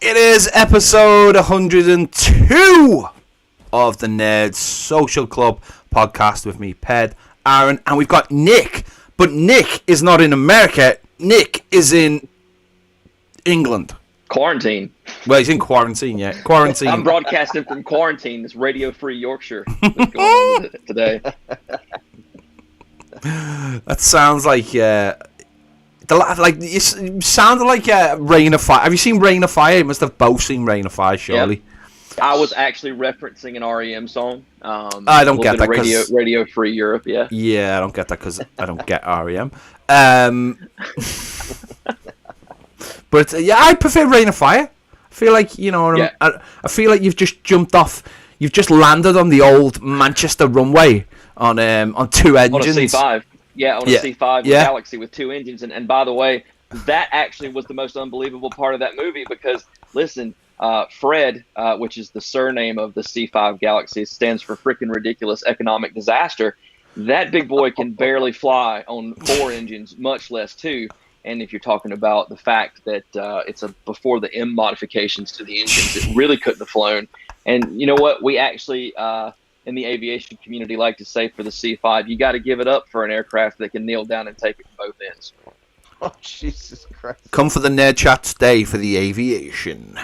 It is episode 102 of the Nerds Social Club podcast with me, Ped, Aaron, and we've got Nick. But Nick is not in America. Nick is in England. Quarantine. Well, he's in quarantine, yeah. Quarantine. I'm broadcasting from quarantine, this radio-free Yorkshire that's going on today. That sounds like... you sounded like Rain of Fire. Have you seen Rain of Fire? You must have both seen Rain of Fire, surely. Yep. I was actually referencing an REM song. I don't get that because Radio Free Europe, yeah. Yeah, I don't get that because I don't get REM. But yeah, I prefer Rain of Fire. I feel like I feel like you've just jumped off. You've just landed on the old Manchester runway on two engines. On a C5. Yeah, on a C5 Galaxy with two engines. And by the way, that actually was the most unbelievable part of that movie because, listen, Fred, which is the surname of the C5 Galaxy, stands for frickin' ridiculous economic disaster. That big boy can barely fly on four engines, much less two. And if you're talking about the fact that it's before the M modifications to the engines, it really couldn't have flown. And you know what? We actually... in the aviation community like to say for the C5, you got to give it up for an aircraft that can kneel down and take it from both ends. Oh, Jesus Christ. Come for the Nerd Chat today for the aviation.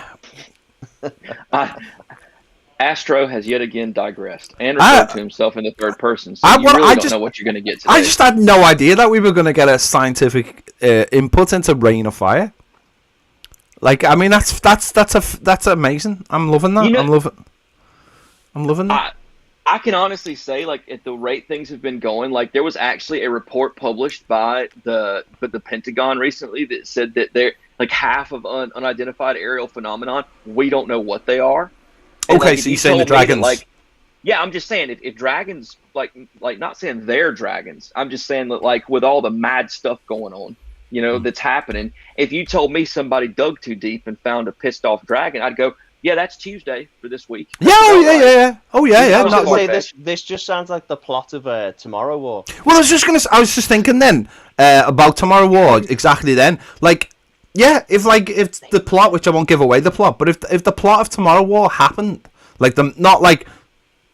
Astro has yet again digressed and referred to himself in the third person, so you really don't know what you're going to get today. I just had no idea that we were going to get a scientific input into Rain of Fire. Like, I mean, that's amazing. I'm loving that. I'm loving that. I can honestly say, like, at the rate things have been going, like, there was actually a report published by the Pentagon recently that said that they're like half of unidentified aerial phenomenon. We don't know what they are. And, okay, so you're saying the dragons? Yeah, I'm just saying if dragons, like not saying they're dragons. I'm just saying that, like, with all the mad stuff going on, that's happening. If you told me somebody dug too deep and found a pissed off dragon, I'd go, yeah, that's Tuesday for this week. Yeah, Oh yeah. I was going to say this just sounds like the plot of Tomorrow War. Well, I was just thinking then about Tomorrow War exactly then. Like, yeah, if the plot, which I won't give away the plot, but if the plot of Tomorrow War happened, like not like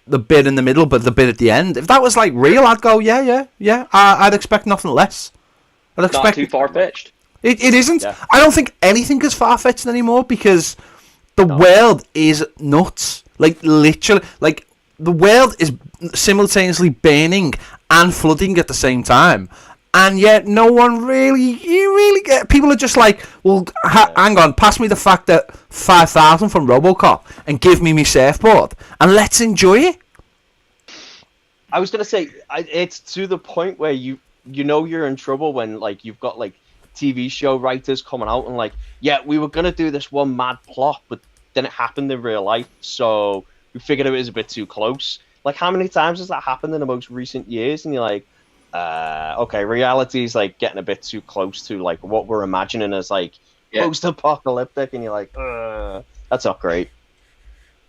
the bit in the middle, but the bit at the end, if that was like real, I'd go, yeah. I'd expect nothing less. I'd expect not too far fetched. It isn't. Yeah. I don't think anything is far fetched anymore because. The world is nuts. Like, literally. Like, the world is simultaneously burning and flooding at the same time. And yet, no one really get... People are just like, well, hang on, pass me the fact that 5,000 from Robocop and give me my surfboard. And let's enjoy it. I was going to say, it's to the point where you know you're in trouble when, like, you've got, like, TV show writers coming out and like, yeah, we were going to do this one mad plot, but then it happened in real life, so we figured it was a bit too close. Like, how many times has that happened in the most recent years? And you're like, okay, reality is like getting a bit too close to like what we're imagining as like post-apocalyptic, and you're like, that's not great.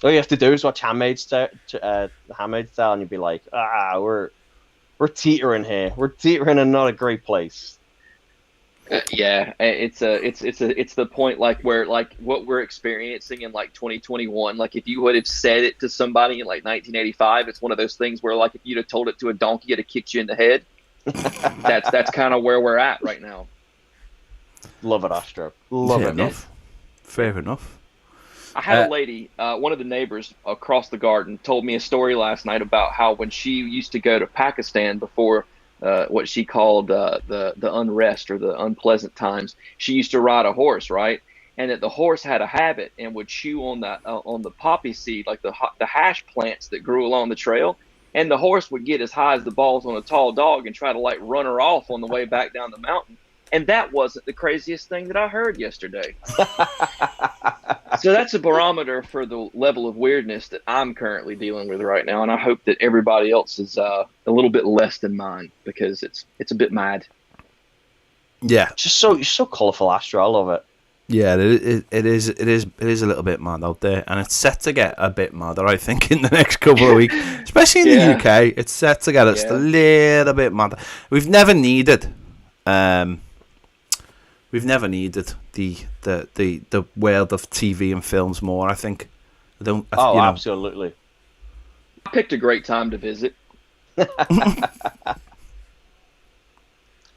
All you have to do is watch Handmaid's Tale, and you'd be like, we're teetering here. We're teetering in not a great place. Yeah, it's the point like where like what we're experiencing in like 2021. Like if you would have said it to somebody in like 1985, it's one of those things where like if you'd have told it to a donkey, it'd have kicked you in the head. That's kind of where we're at right now. Love it, Astro. Love it. Enough. Fair enough. I had a lady, one of the neighbors across the garden, told me a story last night about how when she used to go to Pakistan before. What she called the unrest or the unpleasant times. She used to ride a horse, right? And that the horse had a habit and would chew on the poppy seed, like the hash plants that grew along the trail. And the horse would get as high as the balls on a tall dog and try to like run her off on the way back down the mountain. And that wasn't the craziest thing that I heard yesterday. So that's a barometer for the level of weirdness that I'm currently dealing with right now, and I hope that everybody else is a little bit less than mine because it's a bit mad. Yeah, you're so colourful, Astro. I love it. Yeah, it is a little bit mad out there, and it's set to get a bit madder, I think, in the next couple of weeks, especially in the UK. It's set to get just a little bit madder. We've never needed We've never needed the world of TV and films more. I think. Absolutely. I picked a great time to visit. I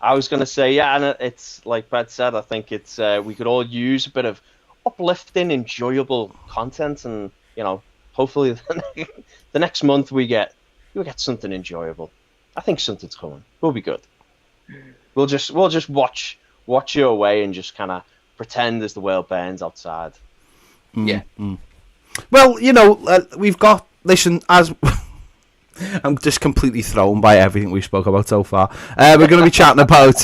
was going to say, yeah, and it's like Brad said. I think it's we could all use a bit of uplifting, enjoyable content, and hopefully the next month we'll get something enjoyable. I think something's coming. We'll be good. We'll just watch you away and just kind of pretend as the world burns outside. Yeah. Well, we've got. Listen, as I'm just completely thrown by everything we spoke about so far. We're going to be chatting about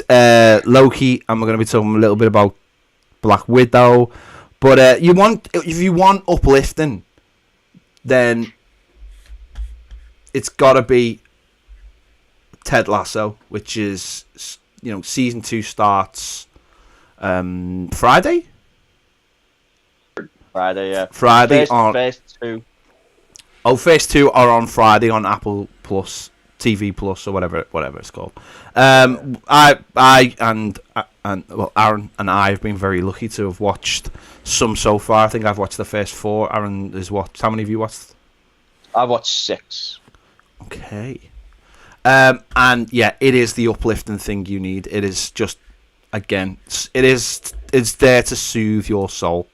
Loki, and we're going to be talking a little bit about Black Widow. But if you want uplifting, then it's got to be Ted Lasso, which is season 2 starts Friday. Friday, yeah. First 2. Oh, first 2 are on Friday on Apple Plus, TV Plus, or whatever it's called. Aaron and I have been very lucky to have watched some so far. I think I've watched the first 4. Aaron has watched. How many have you watched? I've watched 6. Okay. And yeah, it is the uplifting thing you need. It is just, again, it's there to soothe your soul.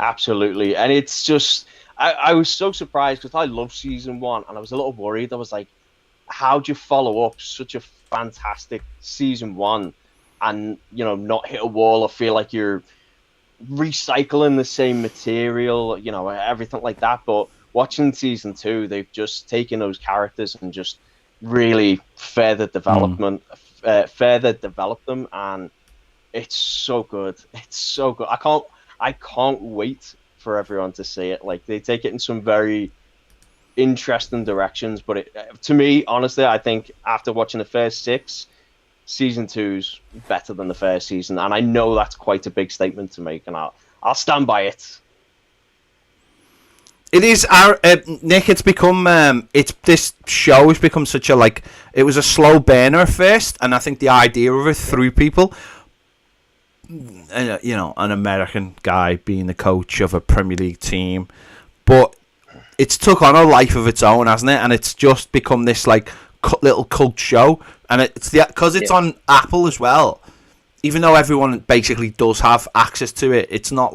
Absolutely, and it's just I was so surprised because I love season 1, and I was a little worried. I was like, how do you follow up such a fantastic season 1 and not hit a wall or feel like you're recycling the same material, everything like that. But watching season 2, they've just taken those characters and just really further developed them, and it's so good. It's so good. I can't wait for everyone to see it. Like, they take it in some very interesting directions, but to me, honestly, I think after watching the first 6, season 2's better than the first season, and I know that's quite a big statement to make, and I'll stand by it. It is Nick. It's become this show has become such a it was a slow burner at first, and I think the idea of it threw people. An American guy being the coach of a Premier League team, but it's took on a life of its own, hasn't it? And it's just become this little cult show, and it's because it's on Apple as well. Even though everyone basically does have access to it, it's not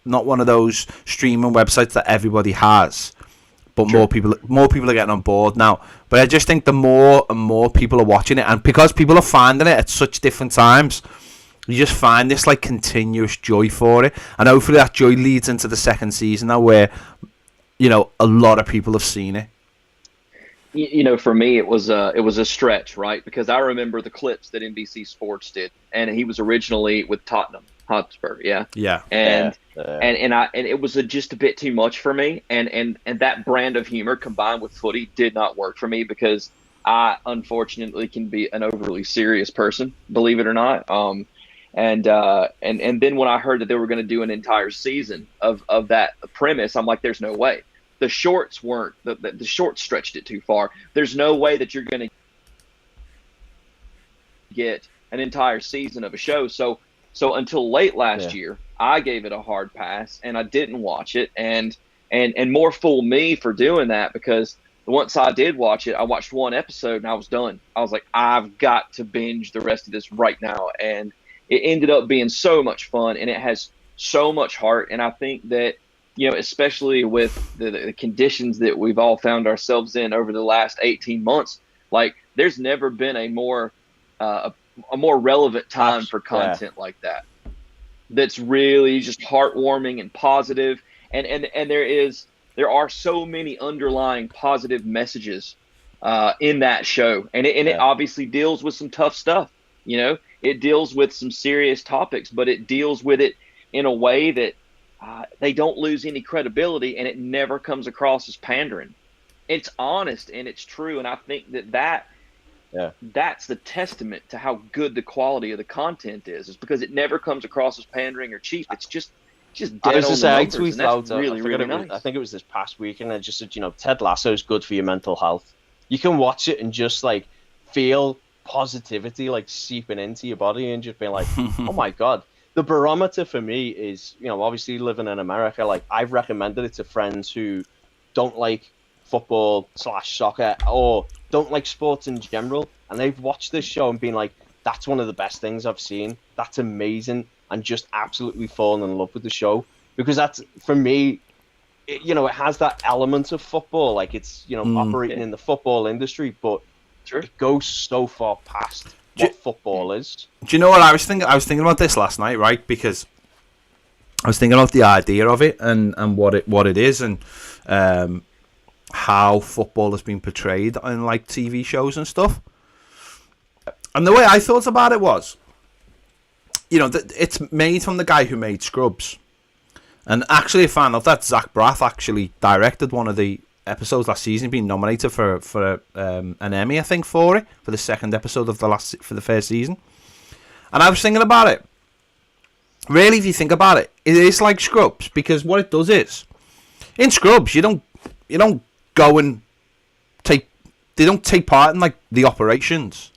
not one of those streaming websites that everybody has. But sure. more people are getting on board now. But I just think the more and more people are watching it, and because people are finding it at such different times, you just find this continuous joy for it, and hopefully that joy leads into the second season now, where a lot of people have seen it. For me, it was a stretch, right? Because I remember the clips that NBC Sports did, and he was originally with Tottenham Hotspur, yeah, and it was just a bit too much for me, and that brand of humor combined with footy did not work for me because I unfortunately can be an overly serious person, believe it or not. And then when I heard that they were going to do an entire season of that premise, I'm like, there's no way. The shorts weren't the shorts stretched it too far. There's no way that you're going to get an entire season of a show. So until late last year, I gave it a hard pass and I didn't watch it, and more fool me for doing that, because once I did watch it, I watched one episode and I was done. I was like, I've got to binge the rest of this right now, and it ended up being so much fun, and it has so much heart. And I think that, especially with the conditions that we've all found ourselves in over the last 18 months, there's never been a more relevant time for content like that. That's really just heartwarming and positive. And there are so many underlying positive messages in that show. And it obviously deals with some tough stuff. It deals with some serious topics, but it deals with it in a way that they don't lose any credibility, and it never comes across as pandering. It's honest and it's true, and I think that's the testament to how good the quality of the content is because it never comes across as pandering or cheap. It's just dead on the numbers, I tweeted out, really nice. I think it was this past week, and I just said, Ted Lasso is good for your mental health. You can watch it and just feel positivity like seeping into your body and just being like, oh my god. The barometer for me is, obviously living in America, like I've recommended it to friends who don't like football/soccer or don't like sports in general, and they've watched this show and been like, that's one of the best things I've seen. That's amazing, and just absolutely fallen in love with the show, because that's, for me, it has that element of football, like it's operating in the football industry, but it goes so far past what football is. Do you know what I was thinking? I was thinking about this last night, right? Because I was thinking about the idea of it and what it is, and how football has been portrayed in like TV shows and stuff. And the way I thought about it was, it's made from the guy who made Scrubs. And actually I found out that Zach Braff actually directed one of the episodes last season, being nominated for an Emmy, I think, for the second episode of for the first season. And I was thinking about it. Really, if you think about it, it is like Scrubs, because what it does is, in Scrubs, you don't go and they don't take part in like the operations.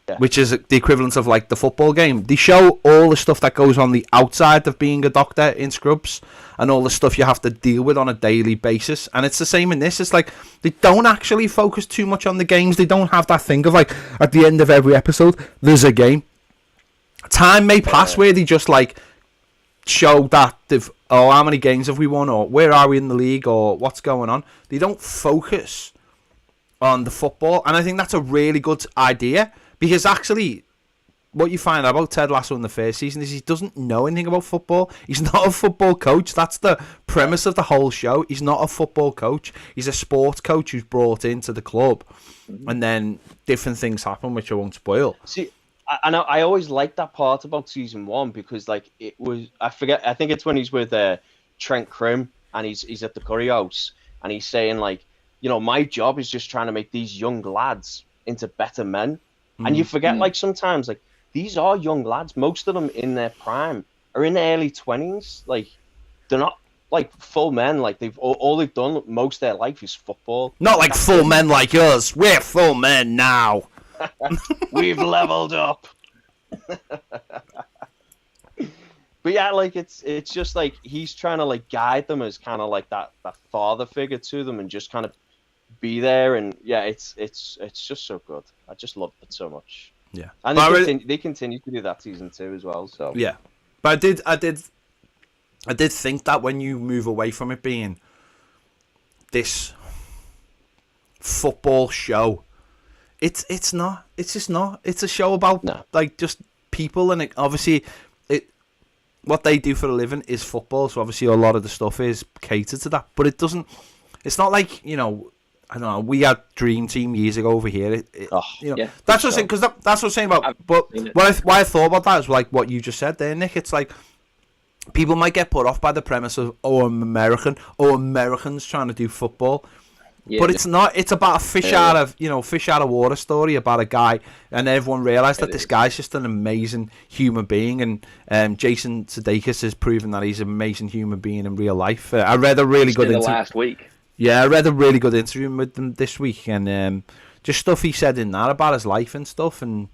Yeah. Which is the equivalent of like the football game. They show all the stuff that goes on the outside of being a doctor in Scrubs, and all the stuff you have to deal with on a daily basis. And it's the same in this. It's like they don't actually focus too much on the games. They don't have that thing of like at the end of every episode there's a game. Time may pass where they just like show that how many games have we won, or where are we in the league, or what's going on. They don't focus on the football, and I think that's a really good idea. Because actually, what you find out about Ted Lasso in the first season is he doesn't know anything about football. He's not a football coach. That's the premise of the whole show. He's not a football coach. He's a sports coach who's brought into the club. And then different things happen, which I won't spoil. See, I always liked that part about season one, because like it was, I think it's when he's with Trent Krim and he's at the curry house and he's saying like, my job is just trying to make these young lads into better men. And you forget, like, sometimes, like, these are young lads. Most of them in their prime are in their early 20s. Like, they're not, like, full men. Like, all they've done most of their life is football. Not like full men like us. We're full men now. We've leveled up. But, yeah, like, it's just, like, he's trying to, like, guide them as kind of, like, that father figure to them and just kind of be there. And, yeah, it's just so good. I just loved it so much. Yeah, and they continue to do that season 2 as well. So yeah, but I did think that when you move away from it being this football show, it's just not. It's a show about like just people, and obviously what they do for a living is football. So obviously a lot of the stuff is catered to that, but it doesn't. It's not like I don't know. We had Dream Team years ago over here. That's what I'm saying. Because that's what I'm saying about. But why I thought about that is like what you just said there, Nick. It's like people might get put off by the premise of I'm American, Americans trying to do football. Yeah, but it's not. It's about a fish out of water story about a guy, and everyone realised that this guy's just an amazing human being, and Jason Sudeikis has proven that he's an amazing human being in real life. I read a really good interview last week. Yeah, I read a really good interview with them this week, and just stuff he said in that about his life and stuff, and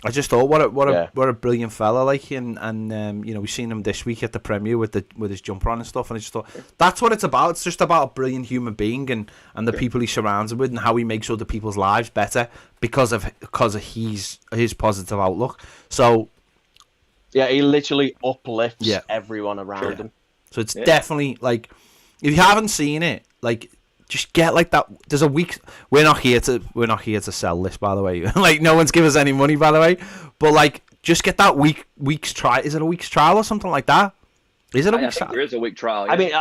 I just thought what a brilliant fella, like, and we've seen him this week at the premiere with his jumper on and stuff, and I just thought that's what it's about. It's just about a brilliant human being and the people he surrounds him with, and how he makes other people's lives better because of his positive outlook. So yeah, he literally uplifts everyone around him. So it's definitely like, if you haven't seen it, like, just get like that. There's a week. We're not here to sell this, by the way. Like, no one's giving us any money, by the way. But like, just get that week's trial. Is it a week's trial or something like that? Is it a week's trial? There is a week trial. Yeah. I mean,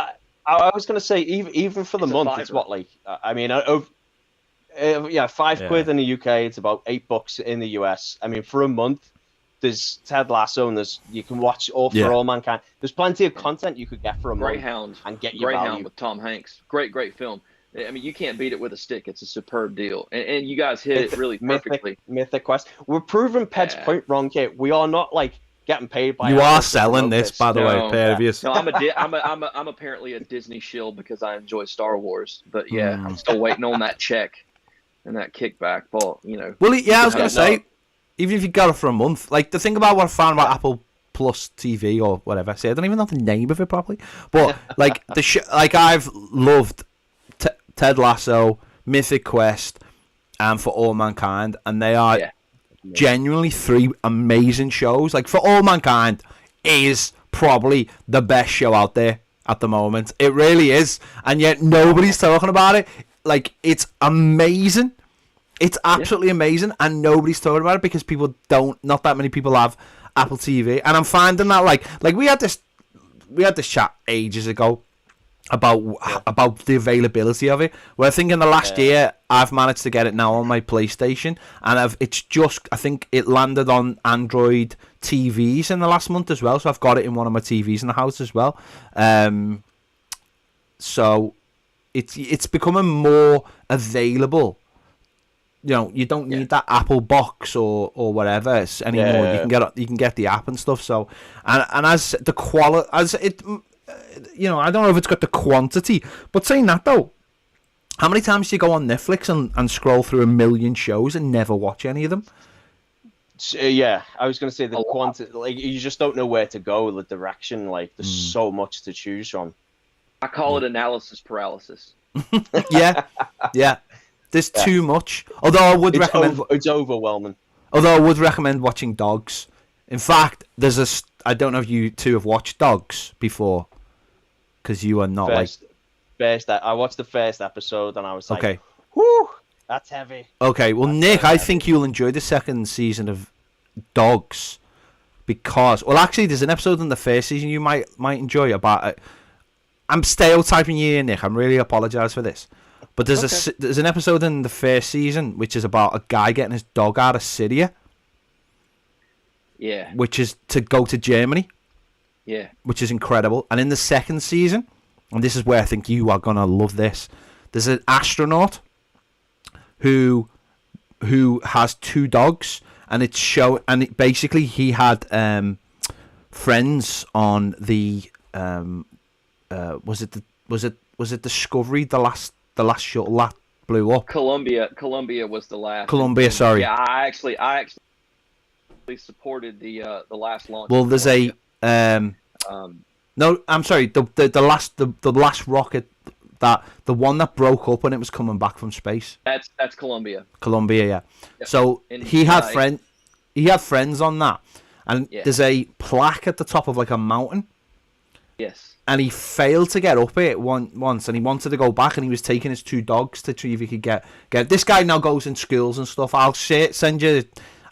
I was gonna say even for the month, it's what, like, I mean, £5 in the UK. It's about $8 in the US. I mean, for a month, there's Ted Lasso, and you can watch All for All Mankind. There's plenty of content you could get for a month and get your Greyhound value. With Tom Hanks. Great film. I mean, you can't beat it with a stick. It's a superb deal, and you guys hit it really perfectly. Mythic Quest. We're proving Ped's point wrong here. We are not like getting paid by. You are selling this, by the way, Pervious. No, I'm apparently a Disney shill because I enjoy Star Wars, but I'm still waiting on that check. and that kickback. Well, yeah, I was gonna say, even if you got it for a month, like the thing about what I found about Apple Plus TV or whatever, I don't even know the name of it properly, but like like I've loved Ted Lasso, Mythic Quest, and For All Mankind, and they are genuinely 3 amazing shows. Like For All Mankind is probably the best show out there at the moment. It really is, and yet nobody's talking about it. Like, it's amazing. It's absolutely amazing, and nobody's talking about it because not that many people have Apple TV. And I'm finding that like we had this chat ages ago about the availability of it. Where I think in the last year I've managed to get it now on my PlayStation, and I think it landed on Android TVs in the last month as well. So I've got it in one of my TVs in the house as well. So it's becoming more available. You don't need that Apple box or whatever anymore. You can get the app and stuff. So and as the quality, as it, I don't know if it's got the quantity. But saying that though, how many times do you go on Netflix and scroll through 1 million shows and never watch any of them? I was going to say the quantity. Like, you just don't know where to go. The direction. Like, there's so much to choose from. I call it analysis paralysis. Yeah. There's too much. Although I would recommend... It's overwhelming. Although I would recommend watching Dogs. In fact, I don't know if you two have watched Dogs before. Because you are not I watched the first episode and I was like, okay. Whew, that's heavy. Okay, well, that's Nick, I think you'll enjoy the second season of Dogs. Because... Well, actually, there's an episode in the first season you might enjoy about it. I'm stereotyping you here, Nick. I really apologise for this. But there's an episode in the first season which is about a guy getting his dog out of Syria. Yeah. Which is to go to Germany. Yeah. Which is incredible. And in the second season, and this is where I think you are going to love this, there's an astronaut who has 2 dogs, and basically he had friends on the was it Discovery, the last shuttle that blew up? Columbia was the last. Columbia, sorry. Yeah, I actually supported the last launch. Well, there's a no, I'm sorry. The last rocket, the one that broke up when it was coming back from space. That's Columbia. Columbia, yeah. Yep. So he had friends on that, and there's a plaque at the top of like a mountain. Yes. And he failed to get up it once, and he wanted to go back, and he was taking his 2 dogs to see if he could get. This guy now goes in schools and stuff. I'll send you.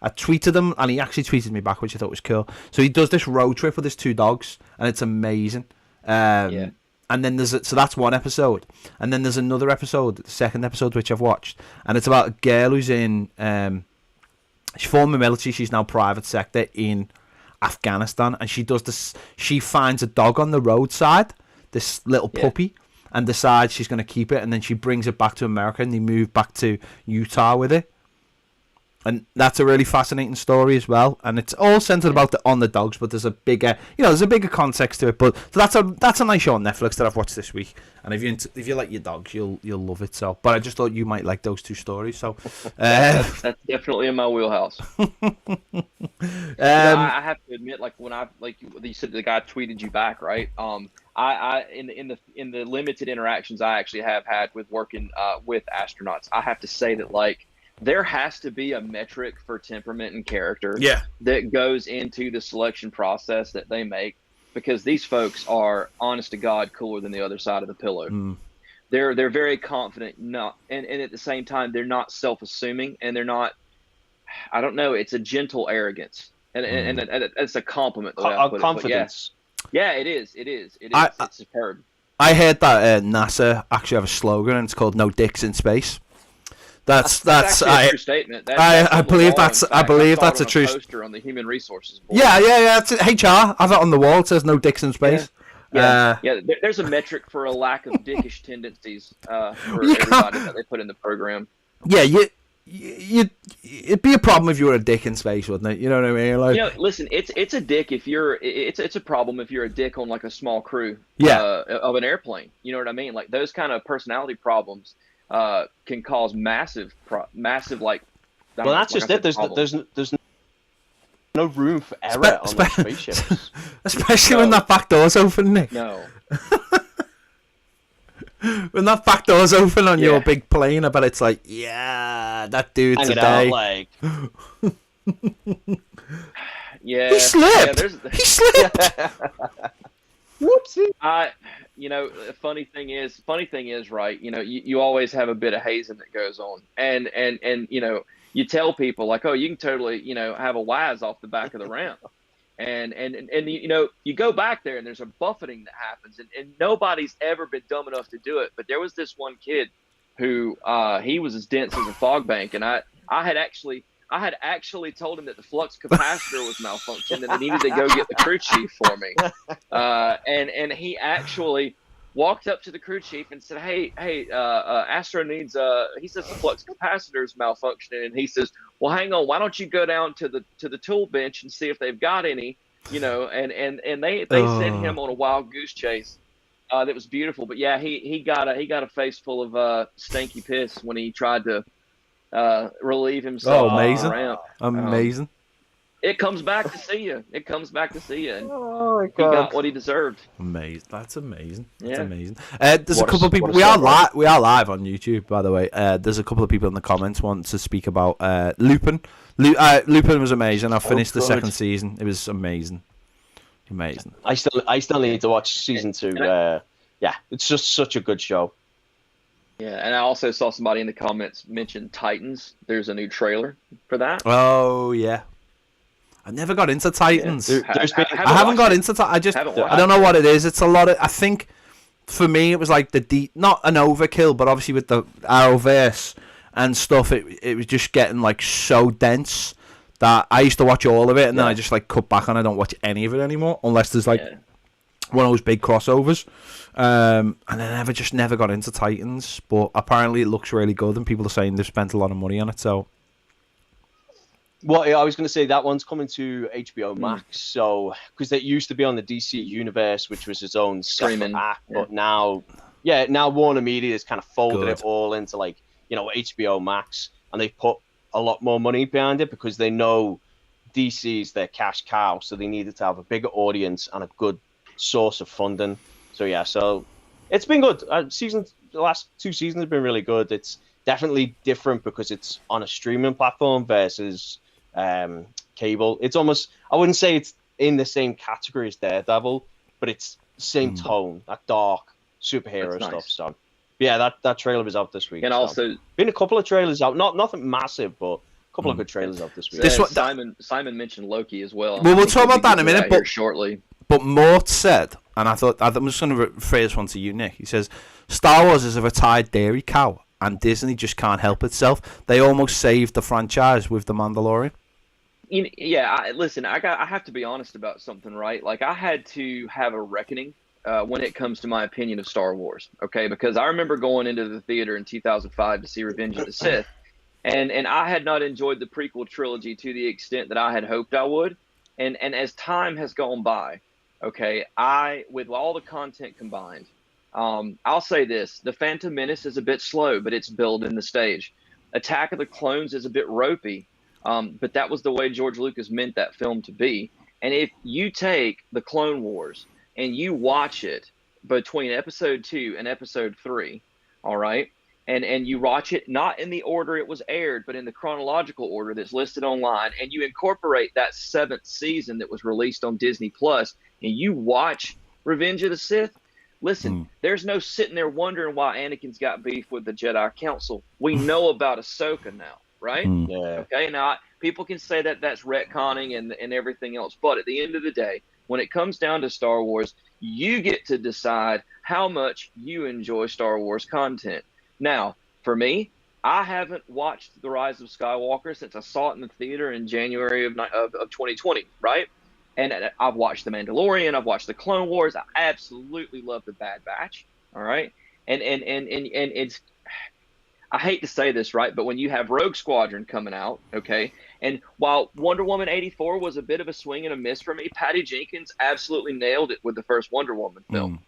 I tweeted him, and he actually tweeted me back, which I thought was cool. So he does this road trip with his 2 dogs, and it's amazing. And then so that's one episode, and then there's another episode, the second episode, which I've watched, and it's about a girl who's in. She's former military. She's now private sector in Afghanistan, and she does this. She finds a dog on the roadside, this little puppy, and decides she's going to keep it, and then she brings it back to America, and they move back to Utah with it. And that's a really fascinating story as well, and it's all centered about on the dogs, but there's a bigger context to it. But so that's a nice show on Netflix that I've watched this week, and if you like your dogs, you'll love it. So, but I just thought you might like those 2 stories. So that's definitely in my wheelhouse. I have to admit, like when you said, the guy tweeted you back, right? I in the limited interactions I actually have had with working with astronauts, I have to say that like. There has to be a metric for temperament and character that goes into the selection process that they make, because these folks are, honest to God, cooler than the other side of the pillow. They're very confident, and at the same time they're not self-assuming, and they're not. I don't know. It's a gentle arrogance, and it's a compliment. Confidence. Yeah, it is. It's superb. I heard that NASA actually have a slogan, and it's called "No Dicks in Space." That's a true statement. I believe that's a true poster on the human resources board. Yeah. It's HR. I have it on the wall. It says "No dicks in space." Yeah. There's a metric for a lack of dickish tendencies for everybody that they put in the program. Yeah, it'd be a problem if you were a dick in space, wouldn't it? You know what I mean? Like, listen, it's a dick if you're. It's a problem if you're a dick on like a small crew. Of an airplane. You know what I mean? Like those kind of personality problems. can cause massive like. Well, that's just it. There's no room for error on those spaceships. Especially when that back door's open, Nick. No. When that back door's open on your big plane, I bet it's like, yeah, that dude Hang today. It out, like... Yeah. He slipped. Yeah, he slipped. Whoopsie. Funny thing is, right? You always have a bit of hazing that goes on, and you tell people like, oh, you can totally, have a wise off the back of the ramp. And you go back there and there's a buffeting that happens, and nobody's ever been dumb enough to do it. But there was this one kid who he was as dense as a fog bank, and I had actually told him that the flux capacitor was malfunctioning and he needed to go get the crew chief for me. And he actually walked up to the crew chief and said, hey, Astro needs he says the flux capacitor is malfunctioning, and he says, well, hang on, why don't you go down to the tool bench and see if they've got any, and they sent him on a wild goose chase. That was beautiful. But yeah, he got a face full of stinky piss when he tried to relieve himself. Oh, amazing. On the ramp. Amazing. It comes back to see you. And Oh my God. he got what he deserved. Amazing. That's amazing. Yeah. That's amazing. There's a couple of people. We are live on YouTube, by the way. There's a couple of people in the comments want to speak about Lupin. Lupin was amazing. I finished the second season. It was amazing. Amazing. I still need to watch season 2. Yeah, it's just such a good show. Yeah, and I also saw somebody in the comments mention Titans. There's a new trailer for that. Oh yeah. I never got into Titans. Yeah. I haven't got into Titans. I don't know what it is. It's a lot of. I think for me it was like not an overkill, but obviously with the Arrowverse and stuff, it was just getting like so dense that I used to watch all of it, and then I just like cut back on. I don't watch any of it anymore unless there's like one of those big crossovers. And I never got into Titans, but apparently it looks really good, and people are saying they've spent a lot of money on it. So, well, I was going to say that one's coming to HBO Max, so because it used to be on the DC Universe, which was its own separate act, but now Warner Media has kind of folded it all into like HBO Max, and they've put a lot more money behind it because they know DC's their cash cow, so they needed to have a bigger audience and a good source of funding. So yeah, so it's been good. The last 2 seasons have been really good. It's definitely different because it's on a streaming platform versus cable. It's almost, I wouldn't say it's in the same category as Daredevil, but it's the same tone, that dark superhero stuff. Nice. So yeah, that trailer was out this week. And also been a couple of trailers out, nothing massive, but a couple of good trailers out this week. Simon mentioned Loki as well. Well, we'll talk about that in a minute, but shortly. But Mort said, and I'm just going to rephrase one to you, Nick. He says, Star Wars is a retired dairy cow, and Disney just can't help itself. They almost saved the franchise with The Mandalorian. Listen, I have to be honest about something, right? Like, I had to have a reckoning when it comes to my opinion of Star Wars, okay? Because I remember going into the theater in 2005 to see Revenge of the Sith, and I had not enjoyed the prequel trilogy to the extent that I had hoped I would. And as time has gone by, okay, with all the content combined, I'll say this: The Phantom Menace is a bit slow, but it's building the stage. Attack of the Clones is a bit ropey, but that was the way George Lucas meant that film to be. And if you take the Clone Wars and you watch it between Episode 2 and Episode 3, all right, and you watch it not in the order it was aired, but in the chronological order that's listed online, and you incorporate that 7th season that was released on Disney Plus, and you watch Revenge of the Sith, listen, there's no sitting there wondering why Anakin's got beef with the Jedi Council. We know about Ahsoka now, right? Yeah. Okay, now people can say that that's retconning and everything else, but at the end of the day, when it comes down to Star Wars, you get to decide how much you enjoy Star Wars content. Now, for me, I haven't watched The Rise of Skywalker since I saw it in the theater in January of 2020, right? And I've watched The Mandalorian, I've watched The Clone Wars. I absolutely love The Bad Batch, all right? And it's, I hate to say this, right, but when you have Rogue Squadron coming out, okay, and while Wonder Woman 84 was a bit of a swing and a miss for me, Patty Jenkins absolutely nailed it with the first Wonder Woman film.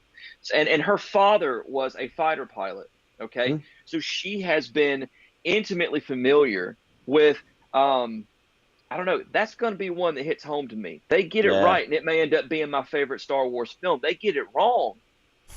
And her father was a fighter pilot. Okay, so she has been intimately familiar with. I don't know. That's going to be one that hits home to me. They get it right, and it may end up being my favorite Star Wars film. They get it wrong,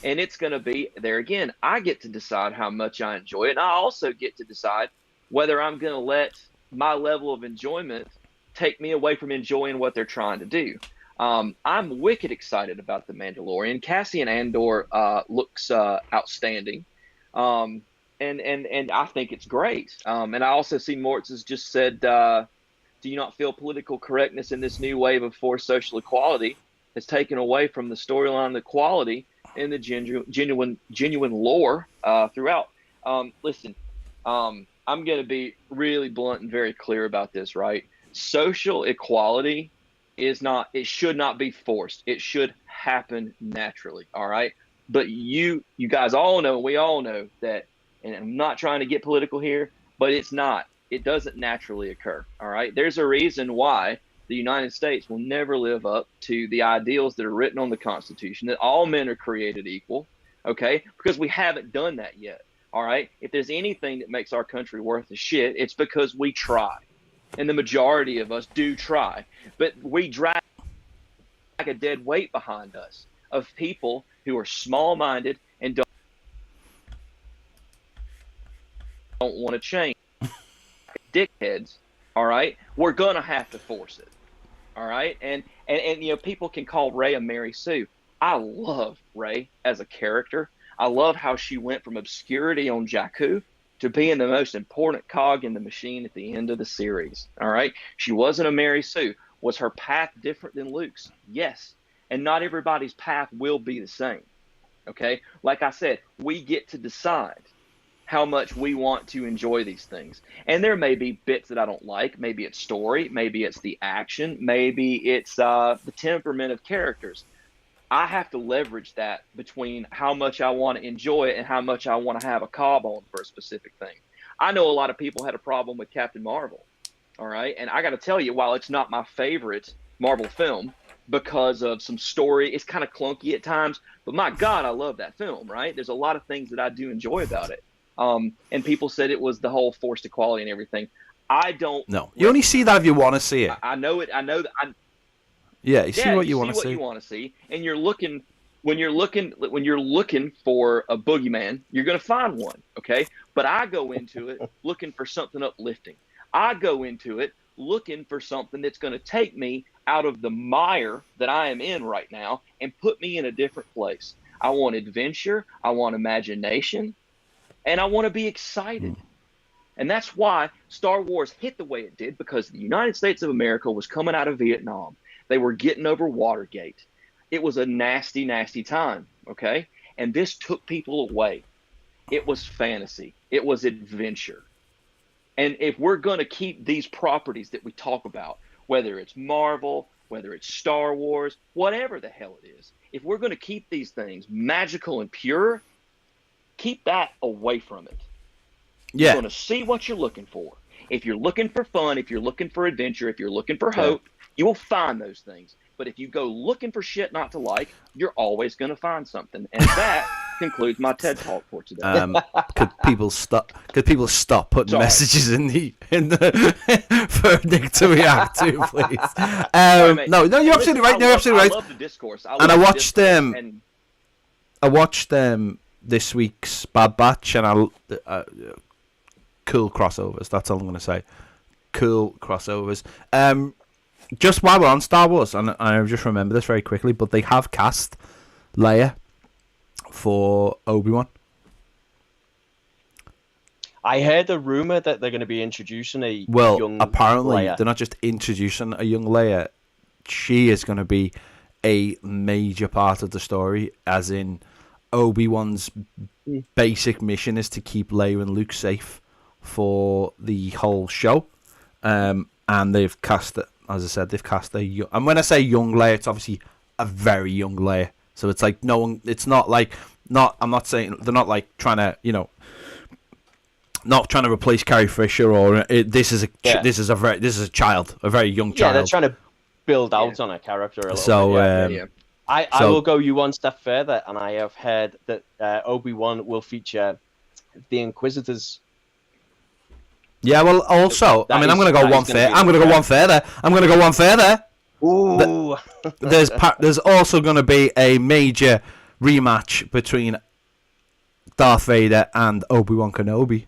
and it's going to be there again. I get to decide how much I enjoy it, and I also get to decide whether I'm going to let my level of enjoyment take me away from enjoying what they're trying to do. I'm wicked excited about The Mandalorian. Cassian Andor looks outstanding, and I think it's great. And I also see Mortz has just said, do you not feel political correctness in this new wave of forced social equality has taken away from the storyline, the quality, and the genuine lore throughout? Listen, I'm going to be really blunt and very clear about this, right? Social equality is not, it should not be forced. It should happen naturally, all right? But you guys all know, we all know that, and I'm not trying to get political here, but it's not. It doesn't naturally occur, all right? There's a reason why the United States will never live up to the ideals that are written on the Constitution, that all men are created equal, okay? Because we haven't done that yet, all right? If there's anything that makes our country worth a shit, it's because we try. And the majority of us do try. But we drag a dead weight behind us of people who are small-minded and don't want to change. Dickheads, all right, we're gonna have to force it, all right, and you know, people can call Rey a Mary Sue. I love Rey as a character. I love how she went from obscurity on Jakku to being the most important cog in the machine at the end of the series. All right, she wasn't a Mary Sue. Was her path different than Luke's? Yes, and not everybody's path will be the same. Okay, like I said, we get to decide how much we want to enjoy these things. And there may be bits that I don't like. Maybe it's story. Maybe it's the action. Maybe it's the temperament of characters. I have to leverage that between how much I want to enjoy it and how much I want to have a cob on for a specific thing. I know a lot of people had a problem with Captain Marvel, all right? And I got to tell you, while it's not my favorite Marvel film because of some story, it's kind of clunky at times, but my God, I love that film, right? There's a lot of things that I do enjoy about it. And people said it was the whole forced equality and everything. I don't. No, you only see that if you want to see it. I know it. I know that. Yeah, you see what you want to see. What you want to see, and you're looking when you're looking for a boogeyman, you're going to find one. Okay, but I go into it looking for something uplifting. I go into it looking for something that's going to take me out of the mire that I am in right now and put me in a different place. I want adventure. I want imagination. And I want to be excited. And that's why Star Wars hit the way it did, because the United States of America was coming out of Vietnam. They were getting over Watergate. It was a nasty, nasty time, okay? And this took people away. It was fantasy. It was adventure. And if we're going to keep these properties that we talk about, whether it's Marvel, whether it's Star Wars, whatever the hell it is, if we're going to keep these things magical and pure, keep that away from it. Yeah. You're going to see what you're looking for. If you're looking for fun, if you're looking for adventure, if you're looking for hope, you will find those things. But if you go looking for shit not to like, you're always going to find something. And that concludes my TED Talk for today. Could people stop putting messages in the for Nick to react to, please? No, you're absolutely right. You're absolutely right. I love the discourse. I watched this week's Bad Batch, and cool crossovers. That's all I'm going to say. Cool crossovers. Just while we're on Star Wars, and I just remember this very quickly, but they have cast Leia for Obi-Wan. I heard a rumor that they're going to be introducing a young apparently Leia. They're not just introducing a young Leia. She is going to be a major part of the story, as in Obi-Wan's basic mission is to keep Leia and Luke safe for the whole show. And they've cast it, as I said, they've cast a young, and when I say young Leia, it's obviously a very young Leia. So it's like no one. It's not like I'm not saying they're not like trying to not trying to replace Carrie Fisher or this is a child, a very young child. Yeah, they're trying to build out on a character a little bit. I will go you one step further, and I have heard that Obi-Wan will feature the Inquisitors. Yeah, well, also, That I mean, is- I'm going to go that is one gonna fair. be I'm going to go the- one further. I'm going to go one further. Ooh. There's also going to be a major rematch between Darth Vader and Obi-Wan Kenobi.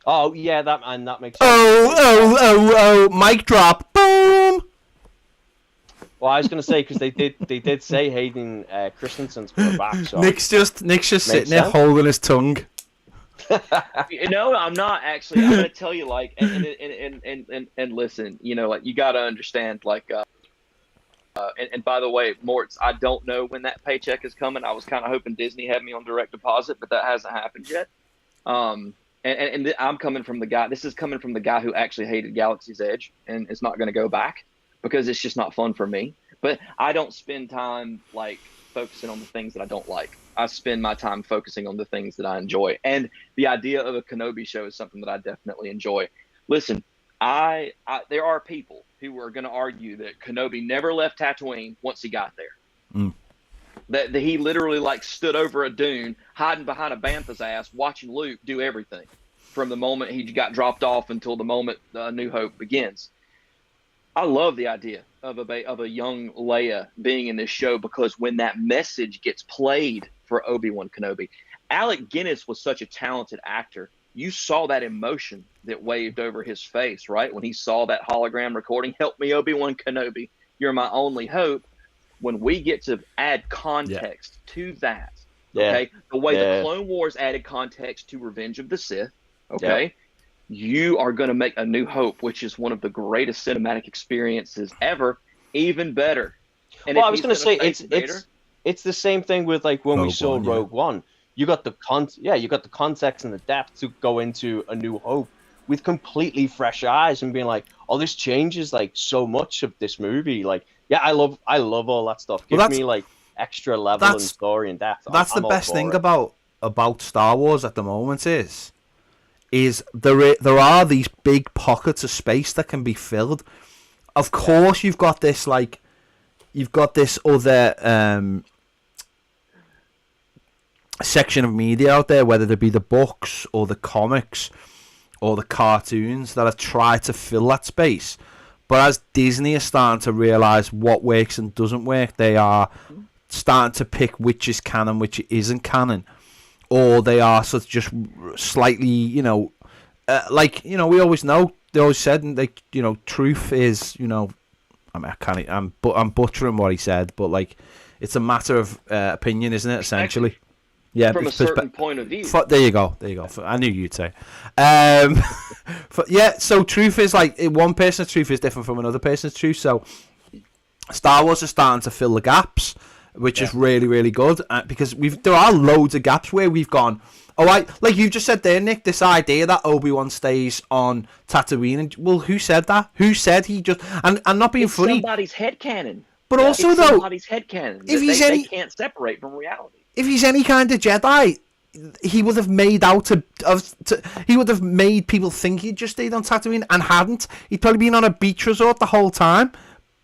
Oh yeah, that makes sense. Oh, mic drop. Boom. Well, I was going to say, because they did say Hayden Christensen's coming back. So Nick's just sitting there sense. holding his tongue. No, I'm not actually. I'm gonna tell you, like, and listen, like, you gotta understand, like, and by the way, Mortz, I don't know when that paycheck is coming. I was kind of hoping Disney had me on direct deposit, but that hasn't happened yet. And I'm coming from the guy. This is coming from the guy who actually hated Galaxy's Edge, and is not going to go back because it's just not fun for me. But I don't spend time like focusing on the things that I don't like. I spend my time focusing on the things that I enjoy. And the idea of a Kenobi show is something that I definitely enjoy. Listen, there are people who are going to argue that Kenobi never left Tatooine once he got there. Mm. That he literally like stood over a dune, hiding behind a bantha's ass, watching Luke do everything from the moment he got dropped off until the moment New Hope begins. I love the idea of a young Leia being in this show, because when that message gets played for Obi-Wan Kenobi, Alec Guinness was such a talented actor. You saw that emotion that waved over his face, right? When he saw that hologram recording, "Help me, Obi-Wan Kenobi, you're my only hope." When we get to add context to that, okay, the way the Clone Wars added context to Revenge of the Sith, okay, you are going to make A New Hope, which is one of the greatest cinematic experiences ever, even better. And well, I was going to say it's the same thing with like when we Rogue saw One, yeah. Rogue One. You got the context and the depth to go into A New Hope with completely fresh eyes and being like, oh, this changes like so much of this movie. Like, yeah, I love all that stuff. Give me like extra level and story and depth. That's the best thing about Star Wars at the moment is there are these big pockets of space that can be filled. Of course, you've got this other section of media out there, whether it be the books or the comics or the cartoons, that have tried to fill that space. But as Disney is starting to realise what works and doesn't work, they are starting to pick which is canon, which isn't canon. Or they are sort of just slightly, we always know, they always said, like, truth is, I mean, I'm butchering what he said, but like, it's a matter of opinion, isn't it, essentially? Yeah, from a certain point of view. There you go. I knew you'd say. So truth is like, one person's truth is different from another person's truth. So Star Wars is starting to fill the gaps, which is really, really good, because there are loads of gaps where we've gone, like you just said there, Nick, this idea that Obi-Wan stays on Tatooine, and well, who said that? Who said he just, and not being funny, somebody's headcanon. But also it's though, somebody's headcanon. They can't separate from reality. If he's any kind of Jedi, he would have made he would have made people think he'd just stayed on Tatooine and hadn't. He'd probably been on a beach resort the whole time,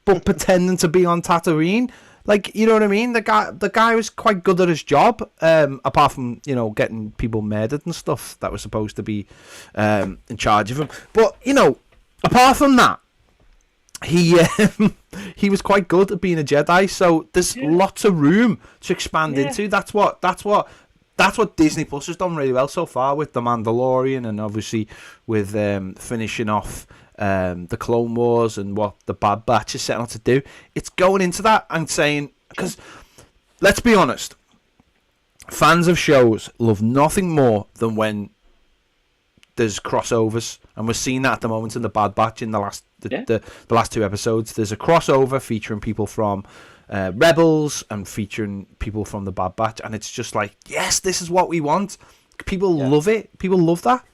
but pretending to be on Tatooine. Like, you know what I mean? The guy was quite good at his job, apart from, getting people murdered and stuff that was supposed to be in charge of him. But, apart from that, he was quite good at being a Jedi, so there's lots of room to expand into. That's what Disney Plus has done really well so far with The Mandalorian, and obviously with finishing off the Clone Wars and what the Bad Batch is setting out to do. It's going into that and saying, because let's be honest, fans of shows love nothing more than when there's crossovers, and we're seeing that at the moment in the Bad Batch. In the last two episodes, there's a crossover featuring people from Rebels and featuring people from the Bad Batch, and it's just like, yes, this is what we want. People love it. People love that.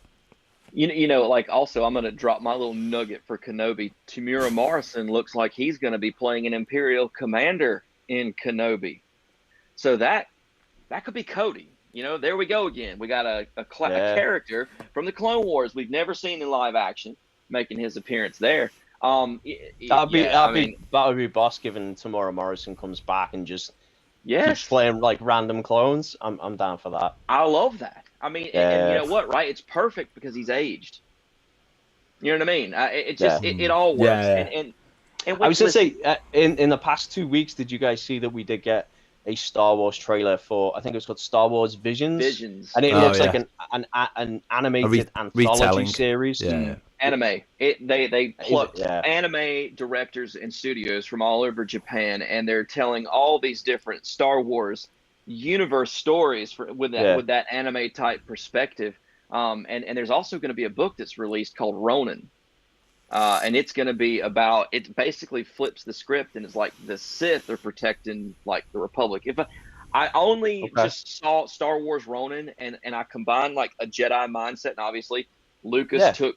Like, also, I'm going to drop my little nugget for Kenobi. Tamura Morrison looks like he's going to be playing an Imperial commander in Kenobi. So that could be Cody. There we go again. We got a character from the Clone Wars we've never seen in live action making his appearance there. That would be boss, given Tamura Morrison comes back and just keeps playing like random clones. I'm down for that. I love that. I mean, and you know what, right? It's perfect because he's aged. You know what I mean? It just it all works. Yeah. And I was gonna say, in the past 2 weeks, did you guys see that we did get a Star Wars trailer for? I think it was called Star Wars Visions, and it looks like an animated anthology series. Yeah. Anime. They plucked anime directors and studios from all over Japan, and they're telling all these different Star Wars universe stories with that anime type perspective. And there's also going to be a book that's released called Ronin. And it's going to be about, it basically flips the script and it's like the Sith are protecting like the Republic. If I only just saw Star Wars Ronin and I combined like a Jedi mindset, and obviously Lucas took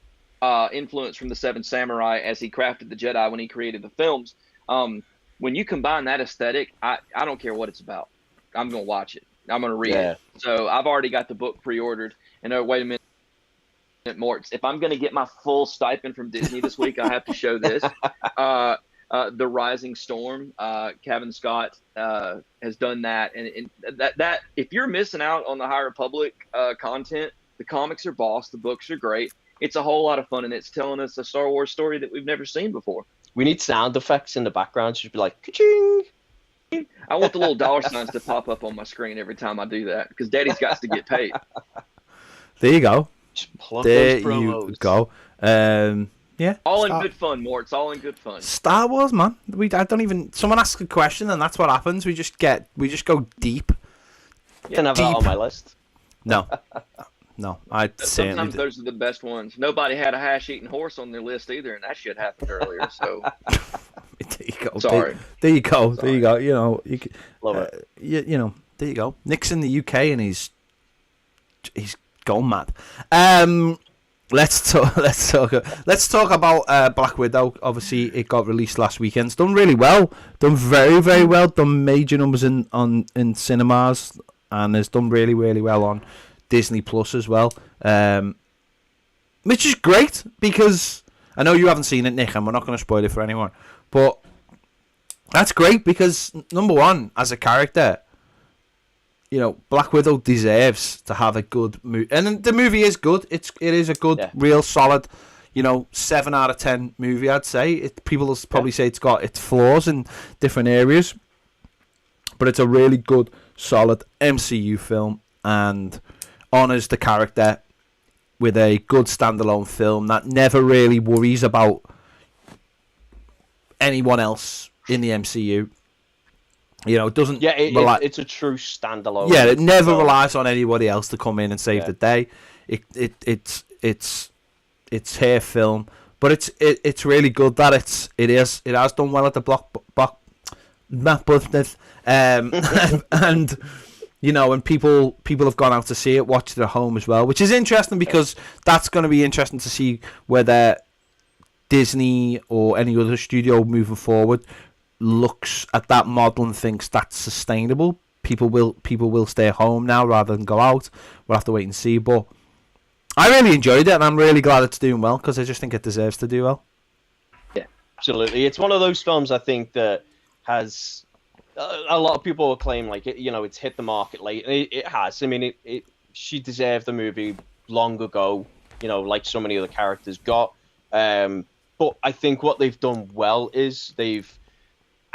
influence from the Seven Samurai as he crafted the Jedi when he created the films. When you combine that aesthetic, I don't care what it's about. I'm going to watch it. I'm going to read it. So I've already got the book pre-ordered. And wait a minute, Mort. If I'm going to get my full stipend from Disney this week, I have to show this. The Rising Storm. Kevin Scott has done that, and that if you're missing out on the High Republic content, the comics are boss. The books are great. It's a whole lot of fun, and it's telling us a Star Wars story that we've never seen before. We need sound effects in the background. Should be like ka-ching. I want the little dollar signs to pop up on my screen every time I do that because Daddy's got to get paid. There you go. There you go. Yeah. All in good fun, Mort. It's all in good fun. Star Wars, man. I don't even. Someone asks a question, and that's what happens. We just go deep. You can have that on my list. No, I'd say sometimes those are the best ones. Nobody had a hash-eating horse on their list either, and that shit happened earlier. So. There you go. Sorry. There you go. Sorry. There you go. You know, love it. You know, there you go. Nick's in the UK, and he's gone mad. Let's talk about Black Widow. Obviously, it got released last weekend. It's done really well. Done very, very well. Done major numbers in cinemas, and it's done really, really well on Disney Plus as well. Which is great because I know you haven't seen it, Nick, and we're not going to spoil it for anyone. But that's great because number one, as a character, you know, Black Widow deserves to have a good movie, and the movie is good. It is a good, real solid, 7 out of 10 movie. I'd say people will probably say it's got its flaws in different areas, but it's a really good, solid MCU film and honors the character with a good standalone film that never really worries about anyone else in the MCU. It doesn't. Yeah, it's a true standalone. Yeah, it never relies on anybody else to come in and save the day. It's her film, but it's really good that it has done well at the McPartland, and and people have gone out to see it, watched it at home as well, which is interesting because that's going to be interesting to see whether Disney or any other studio moving forward looks at that model and thinks that's sustainable. People will stay at home now rather than go out. We'll have to wait and see, but I really enjoyed it and I'm really glad it's doing well because I just think it deserves to do well. Yeah, absolutely. It's one of those films I think that has a lot of people will claim like it's hit the market late. It has. I mean, she deserved the movie long ago. Like so many other characters got. But I think what they've done well is they've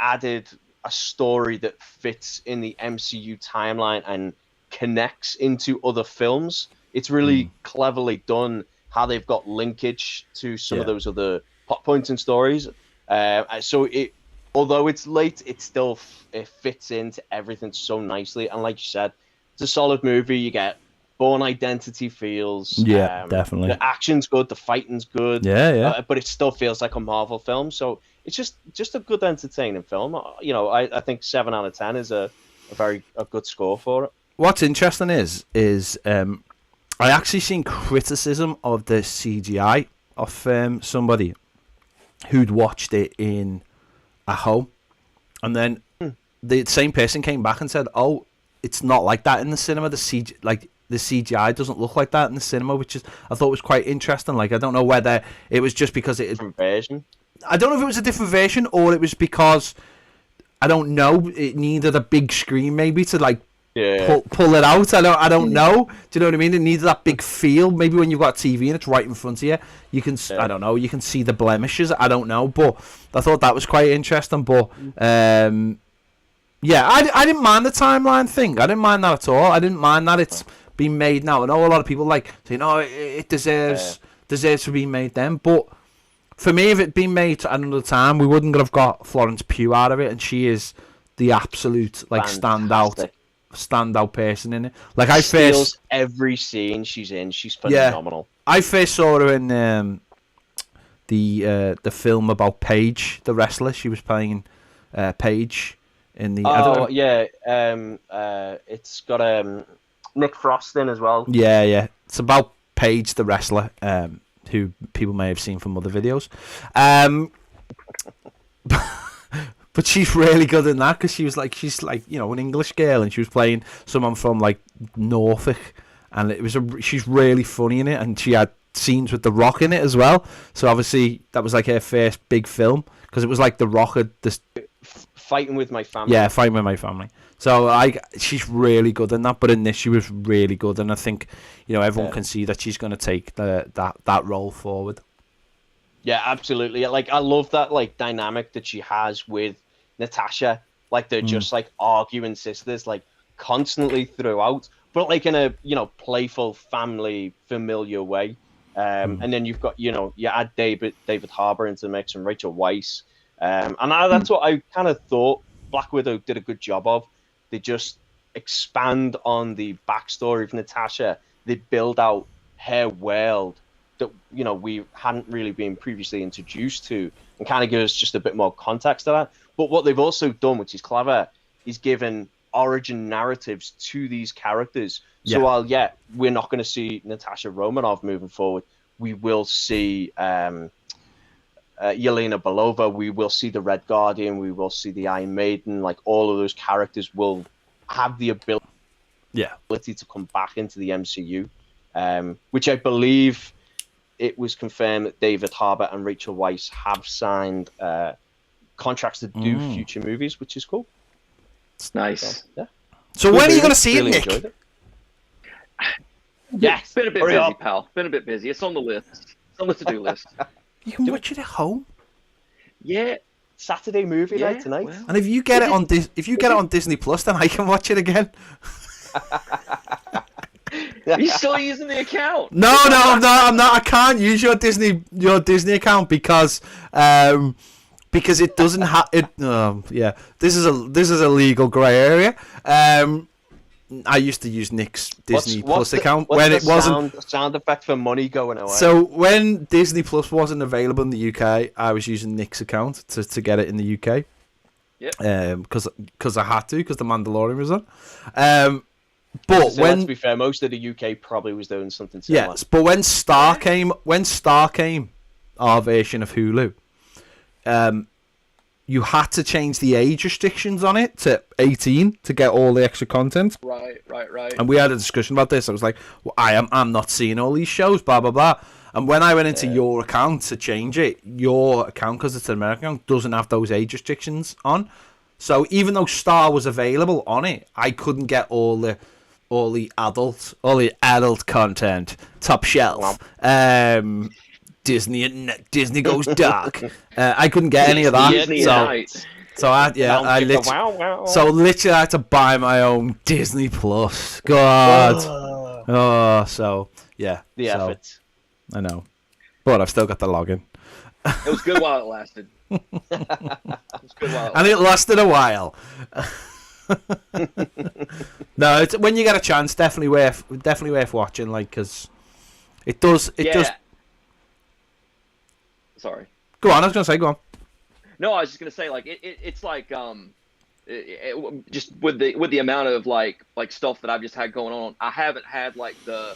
added a story that fits in the MCU timeline and connects into other films. It's really cleverly done how they've got linkage to some of those other plot points and stories. So although it's late, it fits into everything so nicely. And like you said, it's a solid movie. You get Bourne Identity feels. Yeah, definitely. The action's good, the fighting's good. Yeah. But it still feels like a Marvel film. So it's just a good, entertaining film. I think 7 out of 10 is a good score for it. What's interesting is I actually seen criticism of the CGI of somebody who'd watched it at home, and then the same person came back and said, "Oh, it's not like that in the cinema. The CGI doesn't look like that in the cinema," which I thought was quite interesting. Like, I don't know whether it was just because different version. I don't know if it was a different version or it was because I don't know. It needed a big screen maybe to pull it out. I don't know. Do you know what I mean? It needs that big feel. Maybe when you've got TV and it's right in front of you, you can. I don't know. You can see the blemishes. I don't know. But I thought that was quite interesting. But yeah, I didn't mind the timeline thing. I didn't mind that at all. I didn't mind that it's been made now. I know a lot of people like saying, "Oh, it deserves to be made then." But for me, if it'd been made at another time, we wouldn't have got Florence Pugh out of it, and she is the absolute standout person in it. Like I steals every scene she's in. She's phenomenal. Yeah, I first saw her in the film about Paige, the wrestler. She was playing Paige in the. It's got Nick Frost in as well. Yeah. It's about Paige, the wrestler, who people may have seen from other videos. But she's really good in that because she's like an English girl, and she was playing someone from like Norfolk, and she's really funny in it, and she had scenes with The Rock in it as well. So obviously that was like her first big film because it was like The Rock had this Fighting with My Family. Yeah, Fighting with My Family. So she's really good in that, but in this she was really good, and I think everyone can see that she's going to take that role forward. Yeah, absolutely. Like I love that like dynamic that she has with Natasha. Like they're just like arguing sisters like constantly throughout, but like in a playful, family, familiar way. And then you've got you add David Harbour into the mix and Rachel Weisz, and that's what I kind of thought Black Widow did a good job of. They just expand on the backstory of Natasha. They build out her world that we hadn't really been previously introduced to, and kind of give us just a bit more context to that. But what they've also done, which is clever, is given origin narratives to these characters. So while we're not going to see Natasha Romanoff moving forward, we will see Yelena Belova, we will see the Red Guardian, we will see the Iron Maiden. Like all of those characters will have the ability to come back into the MCU, which I believe it was confirmed that David Harbour and Rachel Weisz have signed contracts to do future movies, which is cool. It's nice. So when are you going to see it, Nick? It. Yes. Been a bit busy, pal. Been a bit busy. It's on the list. It's on the to-do list. You can watch it at home. Yeah. Saturday movie night tonight. Well, and if you get it on Disney Plus, then I can watch it again. Are you still using the account? No, I'm not. I can't use your Disney account because it doesn't have it. This is a legal grey area. I used to use Nick's Disney Plus account when it wasn't sound effect for money going away. So when Disney Plus wasn't available in the UK, I was using Nick's account to get it in the UK. Yeah. Because I had to, because The Mandalorian was on. But so let's be fair, most of the UK probably was doing something similar. Yes, but when Star came, our version of Hulu, you had to change the age restrictions on it to 18 to get all the extra content. Right. And we had a discussion about this. I was like, well, I'm not seeing all these shows, blah blah blah. And when I went into your account to change it, your account, because it's an American account, doesn't have those age restrictions on. So even though Star was available on it, I couldn't get all the adult content, top shelf. Disney goes dark. I couldn't get any of that. So literally I had to buy my own Disney Plus. God. The effort. I know, but I've still got the login. It was good while it lasted. And it lasted a while. No, it's, when you get a chance, definitely worth watching. Like, because it does. Sorry. Go on. I was gonna say, go on. No, I was just gonna say, like, it's like just with the amount of like stuff that I've just had going on, I haven't had like the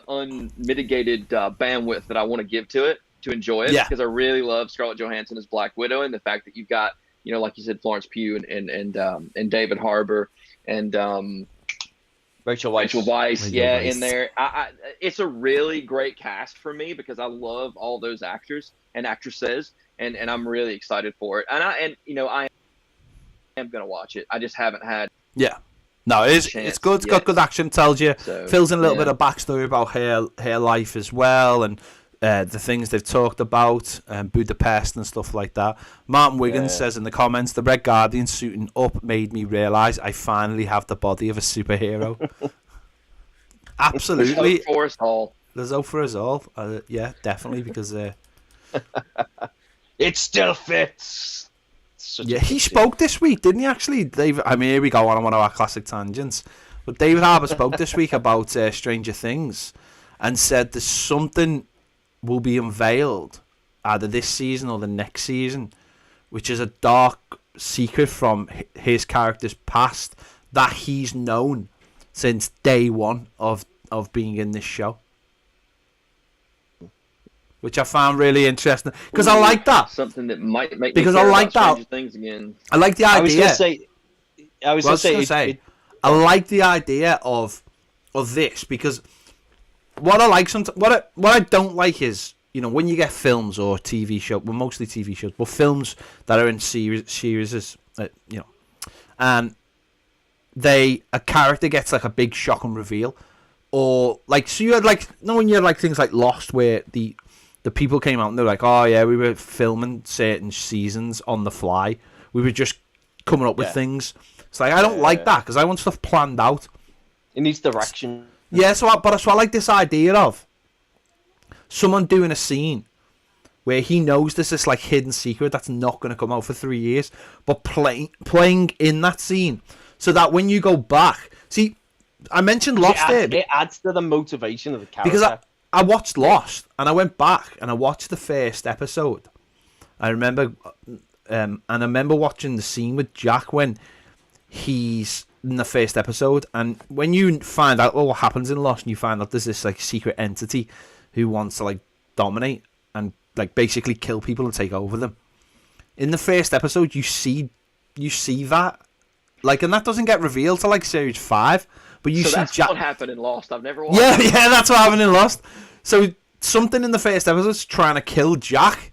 unmitigated bandwidth that I want to give to it to enjoy it, because I really love Scarlett Johansson as Black Widow, and the fact that you've got, like you said, Florence Pugh and David Harbour and Rachel Weisz, in there. It's a really great cast for me because I love all those actors and actresses, and I'm really excited for it. And I am gonna watch it. I just haven't had No, it's good. It's got good action. Tells you, fills in a little bit of backstory about her life as well, and the things they've talked about, Budapest and stuff like that. Martin Wiggins says in the comments, the Red Guardian suiting up made me realise I finally have the body of a superhero. Absolutely. There's hope for us all. There's hope for us all. Yeah, definitely, because it still fits. He spoke this week, didn't he? Actually, David. I mean, here we go on one of our classic tangents. But David Harbour spoke this week about Stranger Things, and said there's something will be unveiled either this season or the next season, which is a dark secret from his character's past that he's known since day one of being in this show, which I found really interesting because I like that. Something that might make because me care I like about that. Stranger Things again. I like the idea. I was going to say I like the idea of this, because what I like what I don't like is, you know, when you get films or TV shows, well, mostly TV shows, but films that are in series, you know, and a character gets like a big shock and reveal, or like, so you had like, when you had like things like Lost, where the people came out and they're like, oh yeah, we were filming certain seasons on the fly, we were just coming up with things. It's like, I don't like that, because I want stuff planned out. It needs direction. Yeah, so I like this idea of someone doing a scene where he knows there's this like hidden secret that's not going to come out for 3 years, but playing in that scene, so that when you go back, see, I mentioned Lost there. It adds to the motivation of the character. Because I watched Lost, and I went back and I watched the first episode. I remember, and I remember watching the scene with Jack when he's in the first episode, and when you find out what happens in Lost, and you find out there's this like secret entity who wants to like dominate and like basically kill people and take over them. In the first episode, you see that, like, and that doesn't get revealed till like series 5. But you see that's what happened in Lost. I've never watched. Yeah, that's what happened in Lost. So something in the first episode is trying to kill Jack,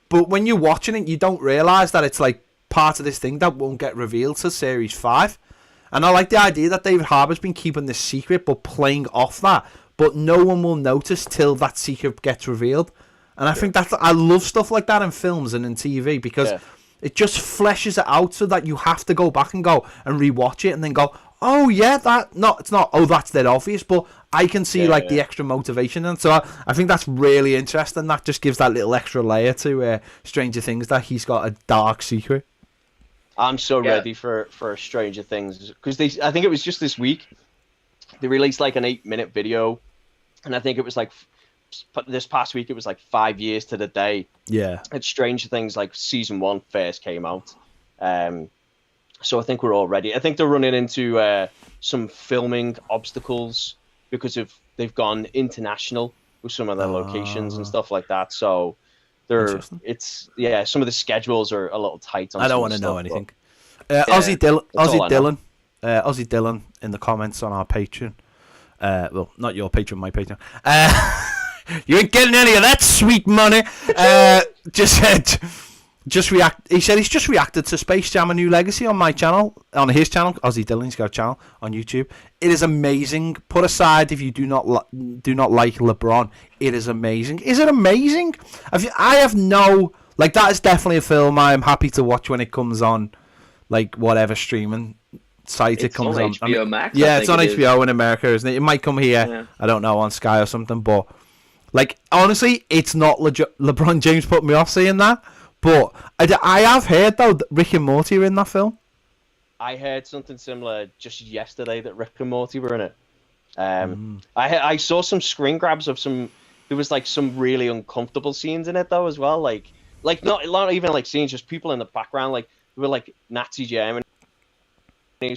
but when you're watching it, you don't realise that it's like part of this thing that won't get revealed till series 5. And I like the idea that David Harbour's been keeping this secret, but playing off that, but no one will notice till that secret gets revealed. And I think I love stuff like that in films and in TV, because it just fleshes it out so that you have to go back and rewatch it and then go, oh yeah, it's not, oh, that's dead obvious, but I can see the extra motivation. And so I think that's really interesting. That just gives that little extra layer to Stranger Things, that he's got a dark secret. I'm so ready for Stranger Things, because I think it was just this week they released like an 8-minute video, and I think it was like this past week it was like 5 years to the day. Yeah. It's Stranger Things, like season 1 first came out. So I think we're all ready. I think they're running into some filming obstacles because they've gone international with some of their locations and stuff like that. So some of the schedules are a little tight. I don't want to know anything. Aussie Dylan in the comments on our Patreon. Well, not your Patreon, my Patreon. You ain't getting any of that sweet money. He said he's just reacted to Space Jam: A New Legacy on my channel, on his channel, Aussie Dylan's got a channel on YouTube. It is amazing. Put aside if you do not like LeBron, it is amazing. Is it amazing? I have no, like, that is definitely a film I am happy to watch when it comes on, like, whatever streaming site it comes on. HBO Max. Yeah, it's on HBO in America, isn't it? It might come here. Yeah. I don't know, on Sky or something. But like, honestly, it's not LeBron James put me off seeing that. But I have heard, though, that Rick and Morty are in that film. I heard something similar just yesterday, that Rick and Morty were in it. I saw some screen grabs of some. There was like some really uncomfortable scenes in it though as well. Like not even like scenes, just people in the background. Like they were like Nazi Germany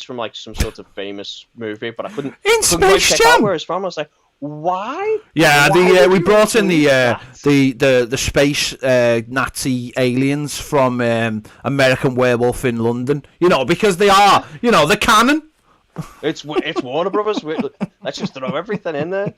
from like some sort of famous movie, but I couldn't quite check out where it's from. I was like, why? Yeah, we brought in the space Nazi aliens from American Werewolf in London. You know, because they are, you know, the canon. It's Warner Brothers. Let's just throw everything in there.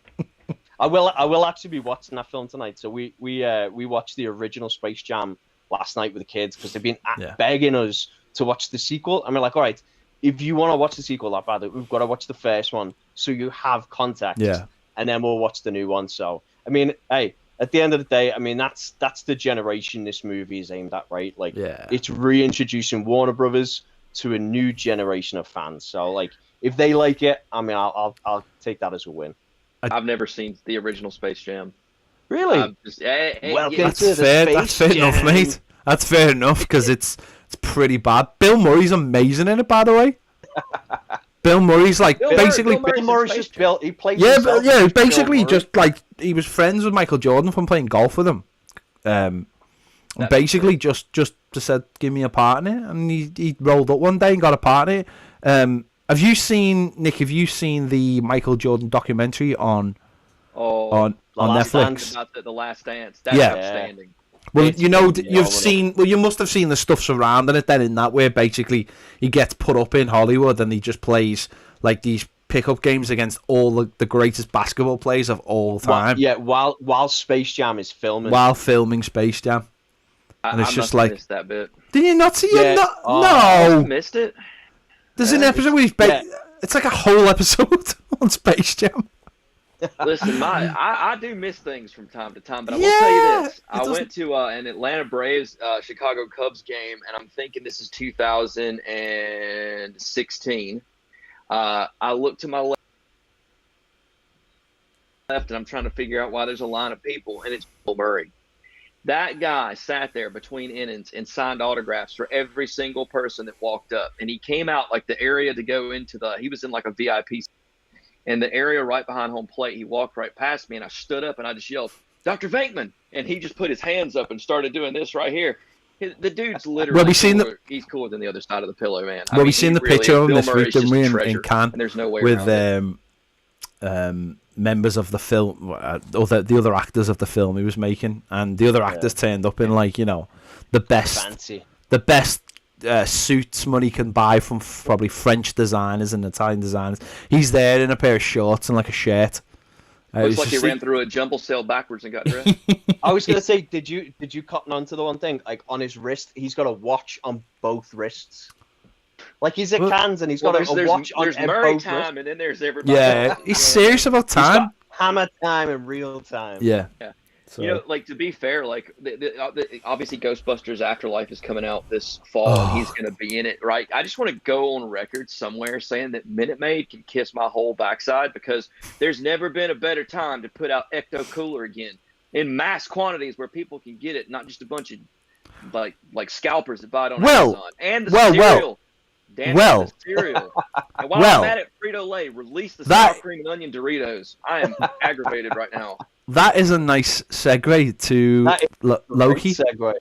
I will actually be watching that film tonight. So we watched the original Space Jam last night with the kids because they've been begging us to watch the sequel, and we're like, all right, if you want to watch the sequel that bad, we've got to watch the first one so you have context. Yeah. And then we'll watch the new one. So, I mean, hey, at the end of the day, I mean, that's the generation this movie is aimed at, right? Like, it's reintroducing Warner Brothers to a new generation of fans. So, like, if they like it, I mean, I'll take that as a win. I've never seen the original Space Jam. Really? Welcome to the Space That's fair Jam. enough, mate. That's fair enough because it's pretty bad. Bill Murray's amazing in it, by the way. Bill Murray's like basically Bill Murray's just built. He plays. Basically just like he was friends with Michael Jordan from playing golf with him. And basically just said, "Give me a part in it," and he rolled up one day and got a part in it. Have you seen the Michael Jordan documentary on Netflix? About the Last Dance. That's outstanding. Well, you must have seen the stuff surrounding it then in that way. Basically, he gets put up in Hollywood and he just plays like these pickup games against all the greatest basketball players of all time. While Space Jam is filming. While filming Space Jam. And it's just like... missed that bit. Did you not see it? No! I missed it. There's an episode where it's like a whole episode on Space Jam. Listen, I do miss things from time to time, but I will tell you this. I went to an Atlanta Braves Chicago Cubs game, and I'm thinking this is 2016. I look to my left, and I'm trying to figure out why there's a line of people, and it's Bill Murray. That guy sat there between innings and signed autographs for every single person that walked up, and he came out like the area to go into he was in like a VIP. And the area right behind home plate, he walked right past me, and I stood up and I just yelled, "Dr. Venkman!" And he just put his hands up and started doing this right here. The dude's literally he's cooler than the other side of the pillow, man. Well, we seen the picture of him this week, didn't we, in Cannes? And there's no way with members of the film, or the other actors of the film he was making, and the other actors turned up in like the best, suits money can buy from probably French designers and Italian designers. He's there in a pair of shorts and like a shirt. Looks like he ran through a jumble sale backwards and got dressed. I was gonna say, did you cotton on to the one thing? Like on his wrist, he's got a watch on both wrists. Like he's at Cannes and he's got a watch on both wrists. There's Murray time, and then there's everybody. Yeah, he's serious about time. Hammer time in real time. Yeah. So. Like to be fair, like obviously Ghostbusters Afterlife is coming out this fall, and he's going to be in it, right? I just want to go on record somewhere saying that Minute Maid can kiss my whole backside because there's never been a better time to put out Ecto Cooler again in mass quantities where people can get it, not just a bunch of like scalpers that buy it on Amazon. And the cereal. The cereal. And while I'm at it, Frito-Lay, release the sour cream and onion Doritos. I am aggravated right now. That is a nice segue to Loki. Segue.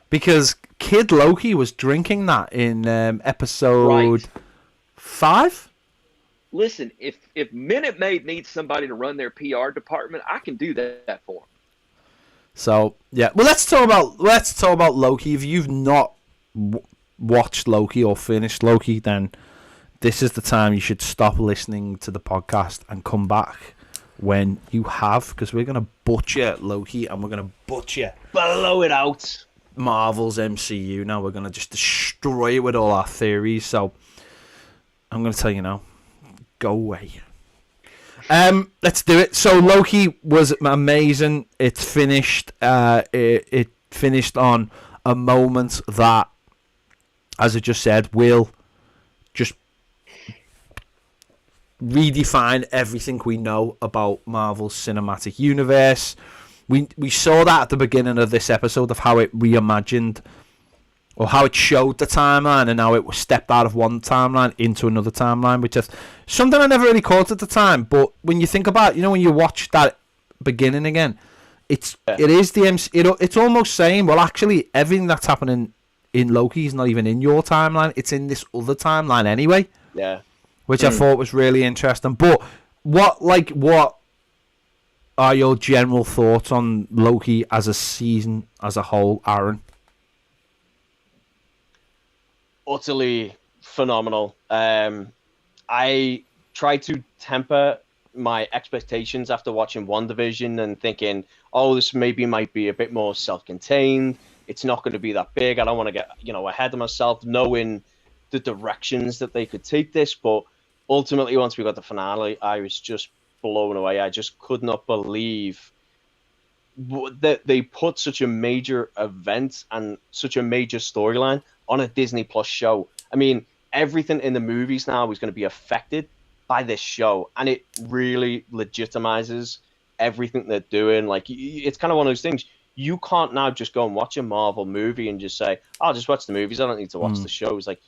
Because Kid Loki was drinking that in episode 5. Listen, if Minute Maid needs somebody to run their PR department, I can do that for them. So yeah, well, let's talk about Loki. If you've not watched Loki or finished Loki, then this is the time you should stop listening to the podcast and come back when you have, because we're going to butcher Loki and we're going to blow it out Marvel's MCU. Now we're going to just destroy it with all our theories. So I'm going to tell you now, go away. Let's do it. So Loki was amazing. It's finished. It finished on a moment that, as I just said, will just redefine everything we know about Marvel's cinematic universe. We saw that at the beginning of this episode of how it reimagined, or how it showed the timeline, and how it was stepped out of one timeline into another timeline, which is something I never really caught at the time. But when you think about, when you watch that beginning again, it is the MC. It's almost saying, well, actually, everything that's happening in Loki is not even in your timeline; it's in this other timeline anyway. Yeah. Which I thought was really interesting. But what are your general thoughts on Loki as a season as a whole, Aaron? Utterly phenomenal. I tried to temper my expectations after watching WandaVision and thinking, this might be a bit more self-contained. It's not going to be that big. I don't want to get ahead of myself, knowing the directions that they could take this. But ultimately, once we got the finale, I was just blown away. I just could not believe that they put such a major event and such a major storyline on a Disney Plus show. I mean, everything in the movies now is going to be affected by this show, and it really legitimizes everything they're doing. Like, it's kind of one of those things. You can't now just go and watch a Marvel movie and just say, I'll just watch the movies, I don't need to watch the shows. Like,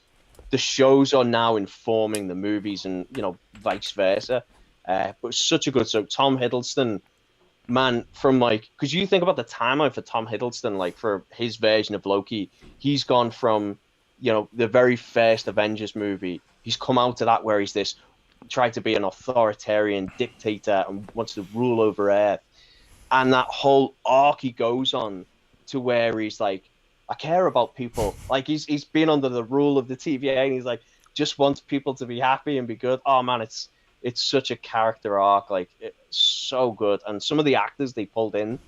the shows are now informing the movies, and vice versa. But it's such a good. So Tom Hiddleston, man, from because you think about the timeline for Tom Hiddleston, like for his version of Loki, he's gone from the very first Avengers movie. He's come out to that where he's tried to be an authoritarian dictator and wants to rule over Earth, and that whole arc he goes on to where he's like, I care about people. Like he's been under the rule of the TVA, and he's like just wants people to be happy and be good. Oh man, it's such a character arc. Like, it's so good, and some of the actors they pulled in,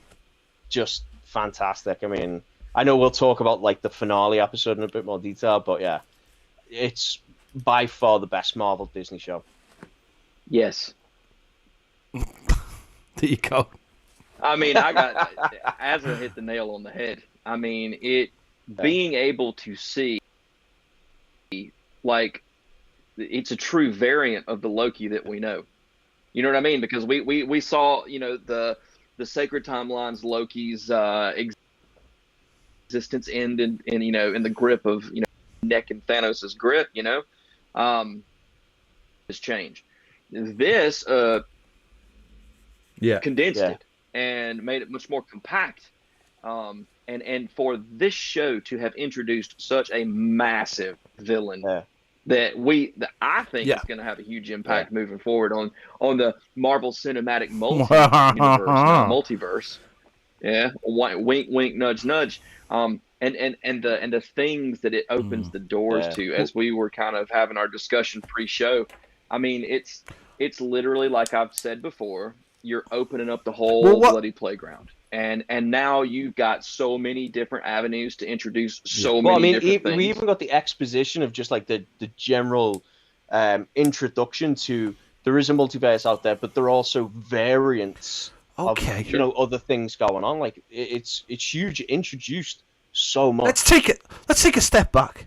just fantastic. I mean, I know we'll talk about like the finale episode in a bit more detail, but yeah, it's by far the best Marvel Disney show. Yes. There you go. I mean, Azza hit the nail on the head. I mean, being able to see, like, it's a true variant of the Loki that we know. You know what I mean? Because we saw, the Sacred Timeline's Loki's existence end in the grip of, Neck and Thanos' grip, has changed. This condensed it and made it much more compact. And for this show to have introduced such a massive villain that I think is going to have a huge impact moving forward on the Marvel Cinematic multiverse. Yeah, wink, wink, nudge, nudge. And the things that it opens the doors to, as we were kind of having our discussion pre-show. I mean, it's literally, like I've said before, you're opening up the whole bloody playground. And now you've got so many different avenues to introduce many different things. We even got the exposition of just like the general introduction to, there is a multiverse out there, but there are also variants of other things going on. Like, it's huge. It introduced so much. Let's take a step back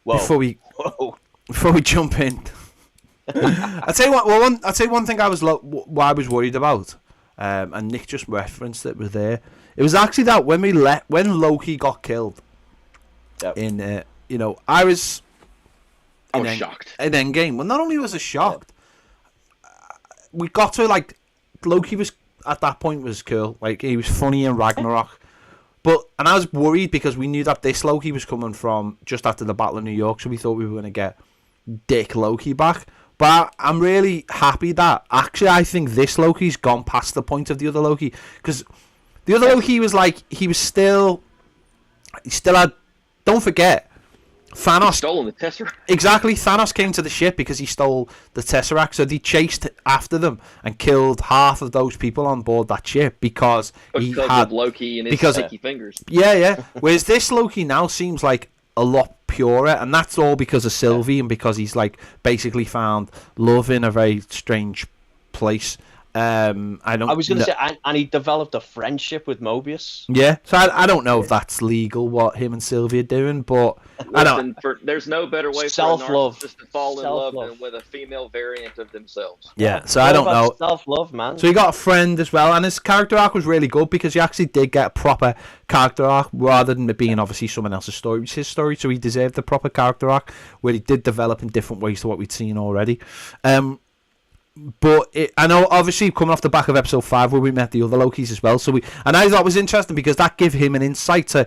before we jump in. I'll tell you what. Well, I'll tell you one thing I was worried about. And Nick just referenced it was there. It was actually that when Loki got killed in I was shocked. In Endgame. Well, not only was I shocked, we got to like Loki was at that point was cool. Like, he was funny in Ragnarok. And I was worried because we knew that this Loki was coming from just after the Battle of New York, so we thought we were going to get Dick Loki back. But I'm really happy that actually I think this Loki's gone past the point of the other Loki, because the other Loki was like he still had. Don't forget, Thanos stolen the Tesseract. Exactly, Thanos came to the ship because he stole the Tesseract, so they chased after them and killed half of those people on board that ship because he had of Loki and his sticky fingers. Yeah. Whereas this Loki now seems like a lot purer, and that's all because of Sylvie and because he's like basically found love in a very strange place. I was going to say, and he developed a friendship with Mobius. Yeah, so I don't know if that's legal what him and Sylvie are doing, but there's no better way for a narcissist to fall in love than with a female variant of themselves. Yeah, so I don't know. Self-love, man. So he got a friend as well, and his character arc was really good because he actually did get a proper character arc rather than it being obviously someone else's story. It was his story, so he deserved the proper character arc where he did develop in different ways to what we'd seen already. But I know, obviously, coming off the back of episode 5 where we met the other Lokis as well. And I thought it was interesting because that gave him an insight to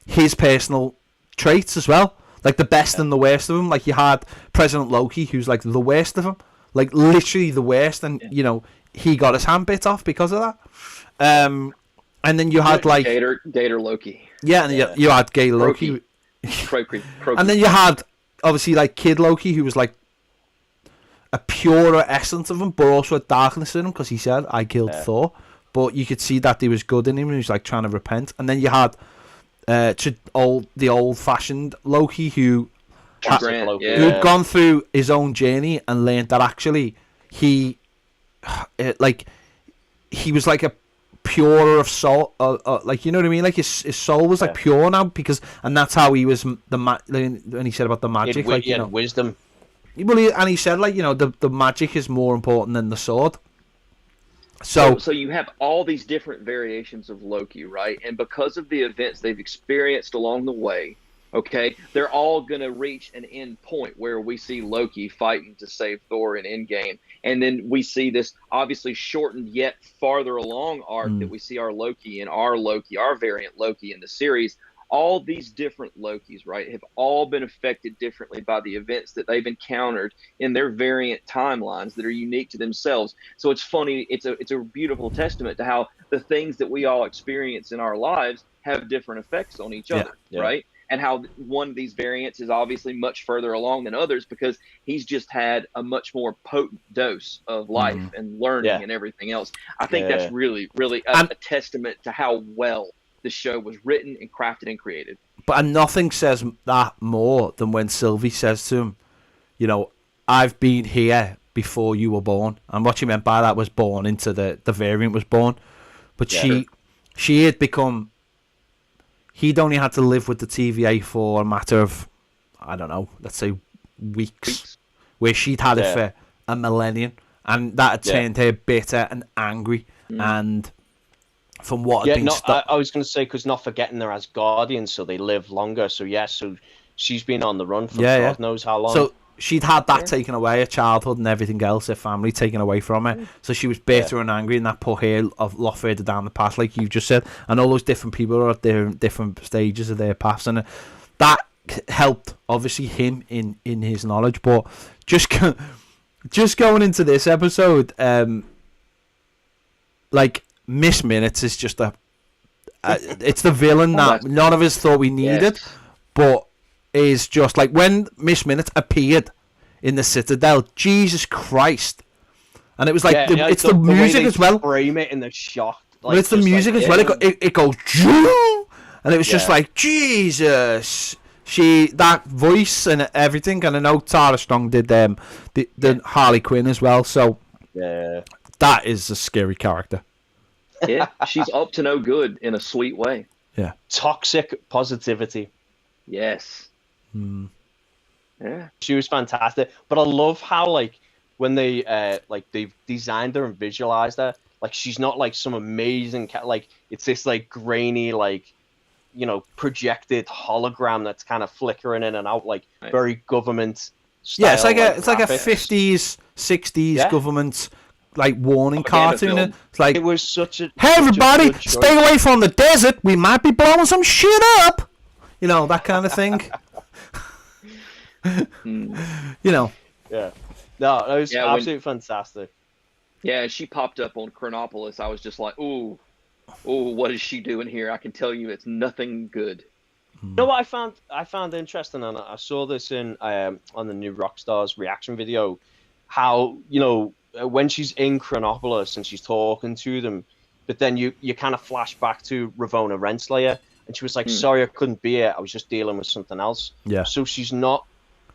his personal traits as well, like the best and the worst of them. Like, you had President Loki, who's like the worst of them, like literally the worst, and he got his hand bit off because of that. And then you had like Gator Loki. Yeah, and you had Gay Loki. Croaky. And then you had obviously like Kid Loki, who was like a purer essence of him, but also a darkness in him because he said, "I killed Thor." But you could see that there was good in him. He was like trying to repent. And then you had the old-fashioned Loki, who who'd gone through his own journey and learned that actually he was like a purer of soul, like, you know what I mean, like his soul was like pure now, and that's how he was when he said about the magic, like, you know, wisdom. And he said, like, you know, the magic is more important than the sword. So you have all these different variations of Loki, right? And because of the events they've experienced along the way, okay, they're all going to reach an end point where we see Loki fighting to save Thor in Endgame. And then we see this obviously shortened yet farther along arc that we see our Loki and our variant Loki in the series. All these different Lokis, right, have all been affected differently by the events that they've encountered in their variant timelines that are unique to themselves. So it's funny, it's a beautiful testament to how the things that we all experience in our lives have different effects on each other, right? And how one of these variants is obviously much further along than others because he's just had a much more potent dose of life and learning and everything else. I think that's really, really a testament to how well the show was written and crafted and created. But nothing says that more than when Sylvie says to him, you know, I've been here before you were born. And what she meant by that was born into the variant was born. But she had become... He'd only had to live with the TVA for a matter of, I don't know, let's say weeks. Where she'd had it for a millennium. And that had turned her bitter and angry. And... from what had been I was going to say, because not forgetting they're as guardians, so they live longer. So so she's been on the run for God knows how long. So she'd had that taken away, her childhood and everything else, her family taken away from her. So she was bitter and angry, and that put her a lot further down the path, like you just said. And all those different people are at their different stages of their paths, and that helped obviously him in his knowledge. But just going into this episode, like. Miss Minutes is just it's the villain that none of us thought we needed, but is just like when Miss Minutes appeared in the Citadel, Jesus Christ. And it was like it's the music as well. Frame it in the shot. Like, it's the music as well. It goes and it was just like Jesus. That voice and everything, and I know Tara Strong did the Harley Quinn as well, so that is a scary character. Yeah, she's up to no good in a sweet way. Yeah. Toxic positivity. Yes. Yeah. She was fantastic. But I love how, like, when they, they've designed her and visualized her, like, she's not, like, some amazing, like, it's this, like, grainy, like, you know, projected hologram that's kind of flickering in and out, like, very government style. Yeah, it's like a 50s, 60s government... like warning cartoon. It's like, it was such a hey everybody, stay away from the desert. We might be blowing some shit up. You know, that kind of thing. You know. Yeah. No, it was absolutely fantastic. Yeah, she popped up on Chronopolis. I was just like, ooh, what is she doing here? I can tell you, it's nothing good. You know what I found interesting, and I saw this in on the new Rockstar's reaction video. How, you know, when she's in Chronopolis and she's talking to them, but then you kind of flash back to Ravonna Renslayer, and she was like, sorry I couldn't be here, I was just dealing with something else. Yeah. So she's not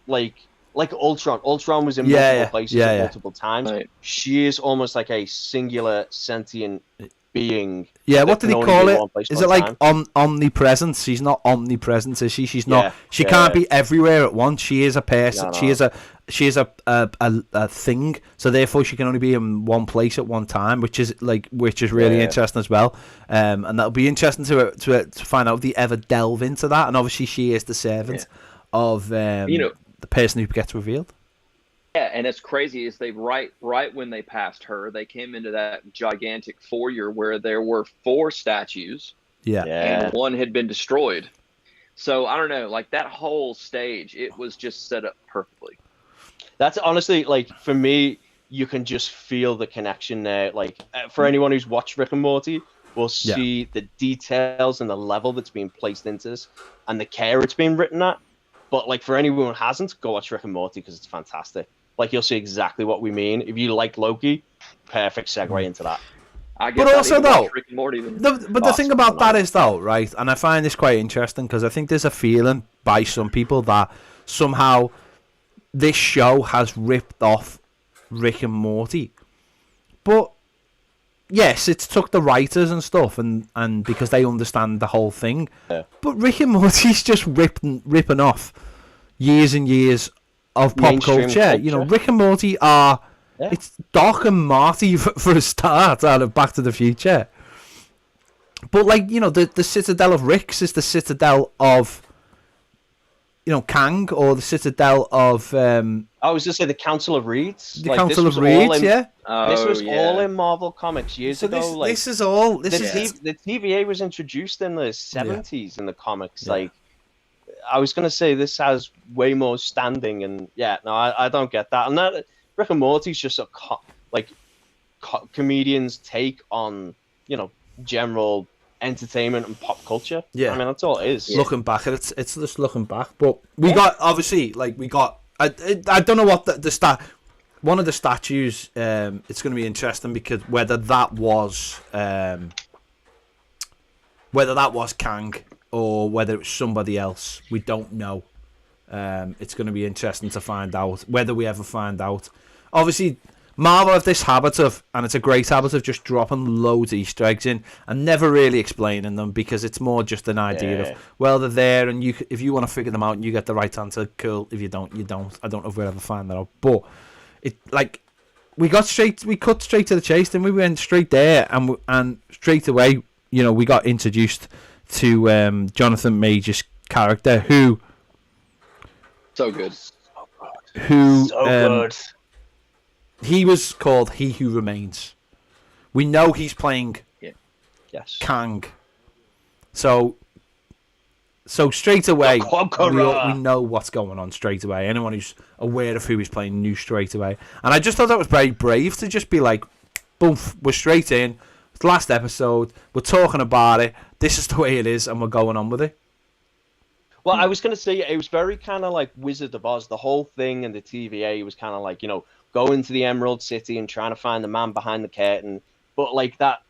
like Ultron. Ultron was in multiple places at multiple times. Right. She is almost like a singular sentient being. Yeah, what did he call it? Is it like omnipresence? She's not omnipresent, is she? She's not. She can't be everywhere at once. She is a person. She is a thing. So therefore, she can only be in one place at one time, which is really interesting as well. And that'll be interesting to find out if they ever delve into that. And obviously, she is the servant of the person who gets revealed. Yeah, and it's crazy is they right when they passed her, they came into that gigantic foyer where there were 4 statues. Yeah. And one had been destroyed. So I don't know, like that whole stage, it was just set up perfectly. That's honestly, like, for me, you can just feel the connection there. Like, for anyone who's watched Rick and Morty, will see the details and the level that's being placed into this and the care it's being written at. But, like, for anyone who hasn't, go watch Rick and Morty because it's fantastic. Like, you'll see exactly what we mean. If you like Loki, perfect segue into that. But also, though, the thing about that is, though, right, and I find this quite interesting because I think there's a feeling by some people that somehow this show has ripped off Rick and Morty. But yes, it's took the writers and stuff, and because they understand the whole thing. Yeah. But Rick and Morty's just ripping off years and years of pop Mainstream culture. You know, Rick and Morty are it's Doc and Marty for a start out of Back to the Future. But like, you know, the Citadel of Ricks is the Citadel of, you know, Kang, or the Citadel of I was just say the Council of Reeds. The Council of Reeds, this was all in Marvel Comics years ago. This is all. The TVA was introduced in the 70s in the comics. Like, I was gonna say this has way more standing, and I don't get that. And that Rick and Morty's just a comedian's take on, you know, general entertainment and pop culture. Yeah, I mean, that's all it is. Looking back at it, it's just looking back. But we got, obviously, like, we got. I don't know what the stat. One of the statues. It's going to be interesting because whether that was Kang or whether it was somebody else, we don't know. It's going to be interesting to find out, whether we ever find out. Obviously, Marvel have this habit of, and it's a great habit of, just dropping loads of Easter eggs in and never really explaining them, because it's more just an idea of, well, they're there, and if you want to figure them out and you get the right answer, cool. If you don't, you don't. I don't know if we'll ever find that out. But we cut straight to the chase, and we went straight there, and straight away, you know, we got introduced to Jonathan Majors' character, who so good. He was called He Who Remains. We know he's playing Kang. So straight away, we know what's going on straight away. Anyone who's aware of who he's playing knew straight away. And I just thought that was very brave to just be like, boom, we're straight in. It's the last episode. We're talking about it. This is the way it is, and we're going on with it. Well, I was going to say, it was very kind of like Wizard of Oz. The whole thing in the TVA was kind of like, you know, going to the Emerald City and trying to find the man behind the curtain. But like that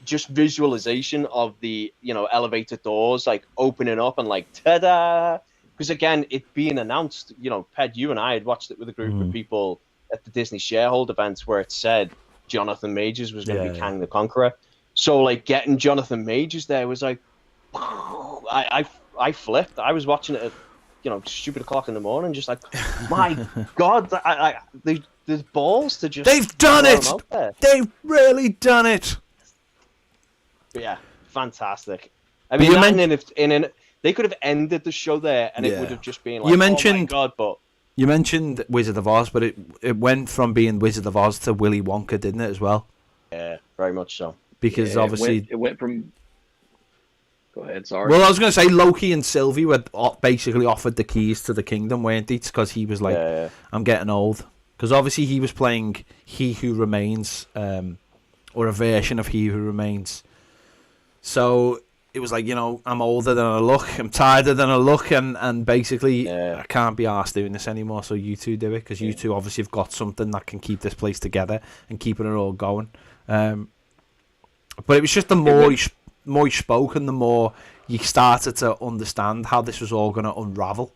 just visualization of the, you know, elevator doors, like opening up and like, ta-da! Because again, it being announced, you know, Ped, you and I had watched it with a group of people at the Disney shareholder events where it said Jonathan Majors was going to be Kang the Conqueror. So like getting Jonathan Majors there was like, I flipped. I was watching it at, you know, stupid o'clock in the morning, just like, my God, there's balls to just. They've done it. They've really done it. But yeah, fantastic. I mean, they could have ended the show there, and it would have just been like, oh my God, but. You mentioned Wizard of Oz, but it went from being Wizard of Oz to Willy Wonka, didn't it, as well? Yeah, very much so. Because obviously it went from. Go ahead, sorry. Well, I was going to say Loki and Sylvie were basically offered the keys to the kingdom, weren't they? Because he was like, I'm getting old. Because obviously he was playing He Who Remains, or a version of He Who Remains. So it was like, you know, I'm older than I look, I'm tighter than I look, and basically I can't be arsed doing this anymore, so you two do it, because you two obviously have got something that can keep this place together and keeping it all going. But it was just the more he spoke, and the more you started to understand how this was all going to unravel.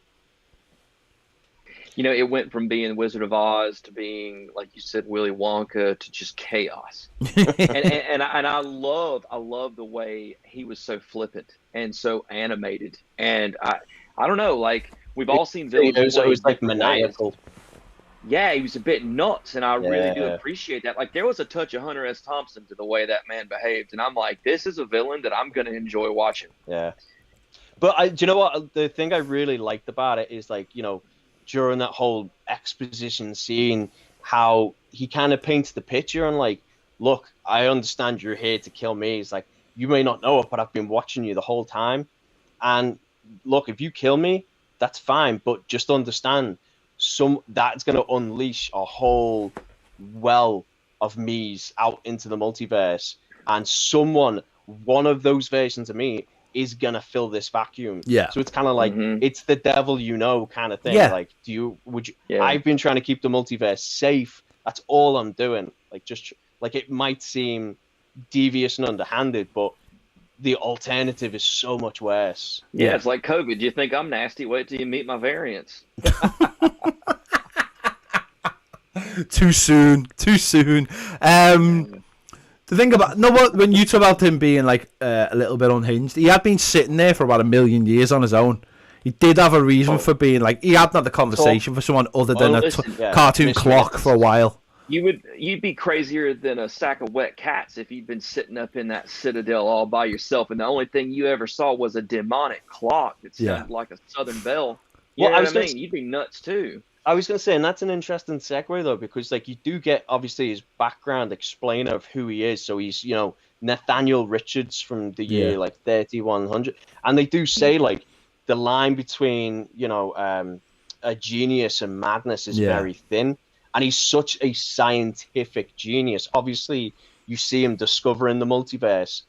You know, it went from being Wizard of Oz to being, like you said, Willy Wonka, to just chaos. and I love the way he was so flippant and so animated. And I don't know, like, we've all seen villains. It was like maniacal. Yeah, he was a bit nuts, and I really do appreciate that. Like, there was a touch of Hunter S. Thompson to the way that man behaved, and I'm like, this is a villain that I'm going to enjoy watching. Yeah. But do you know what? The thing I really liked about it is, like, you know, during that whole exposition scene, how he kind of paints the picture and like, look, I understand you're here to kill me. It's like, you may not know it, but I've been watching you the whole time. And look, if you kill me, that's fine, but just understand, that's going to unleash a whole well of me's out into the multiverse, and one of those versions of me is going to fill this vacuum. Yeah. So it's kind of like, it's the devil you know kind of thing. Yeah. Like, I've been trying to keep the multiverse safe. That's all I'm doing. Like, just like, it might seem devious and underhanded, but the alternative is so much worse. Yeah, it's like COVID. You think I'm nasty? Wait till you meet my variants. Too soon. The thing about when you talk about him being like a little bit unhinged, he had been sitting there for about 1,000,000 years on his own. He did have a reason for being like, he hadn't had the conversation for someone other than cartoon clock for a while. You'd be crazier than a sack of wet cats if you'd been sitting up in that citadel all by yourself, and the only thing you ever saw was a demonic clock that sounded like a southern bell. You know what I mean? You'd be nuts too. I was going to say, and that's an interesting segue though, because like you do get obviously his background explainer of who he is. So he's Nathaniel Richards from the year like 3100, and they do say like the line between a genius and madness is very thin, and he's such a scientific genius. Obviously, you see him discovering the multiverse,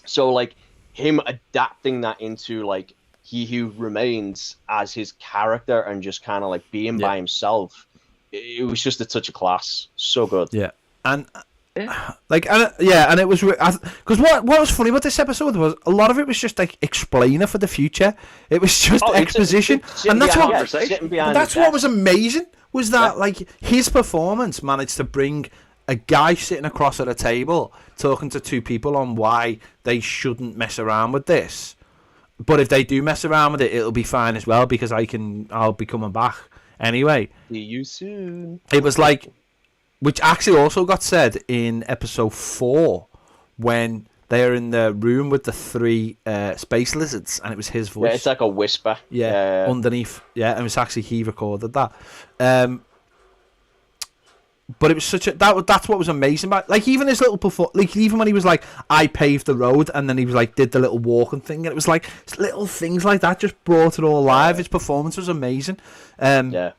so like him adapting that into like He Who Remains as his character and just kind of like being by himself. It was just a touch of class. So good. Yeah. And and it was because what was funny about this episode was a lot of it was just like explainer for the future. It was just exposition, and that's what was amazing was that like his performance managed to bring a guy sitting across at a table talking to two people on why they shouldn't mess around with this. But if they do mess around with it, it'll be fine as well because I'll be coming back anyway. See you soon. It was like, which actually also got said in episode 4 when they're in the room with the 3 space lizards, and it was his voice. Yeah, it's like a whisper. Yeah, underneath. Yeah, and it was actually he recorded that. But it was such a that's what was amazing about like even his little even when he was like I paved the road and then he was like did the little walking thing and it was like little things like that just brought it all alive. His performance was amazing. But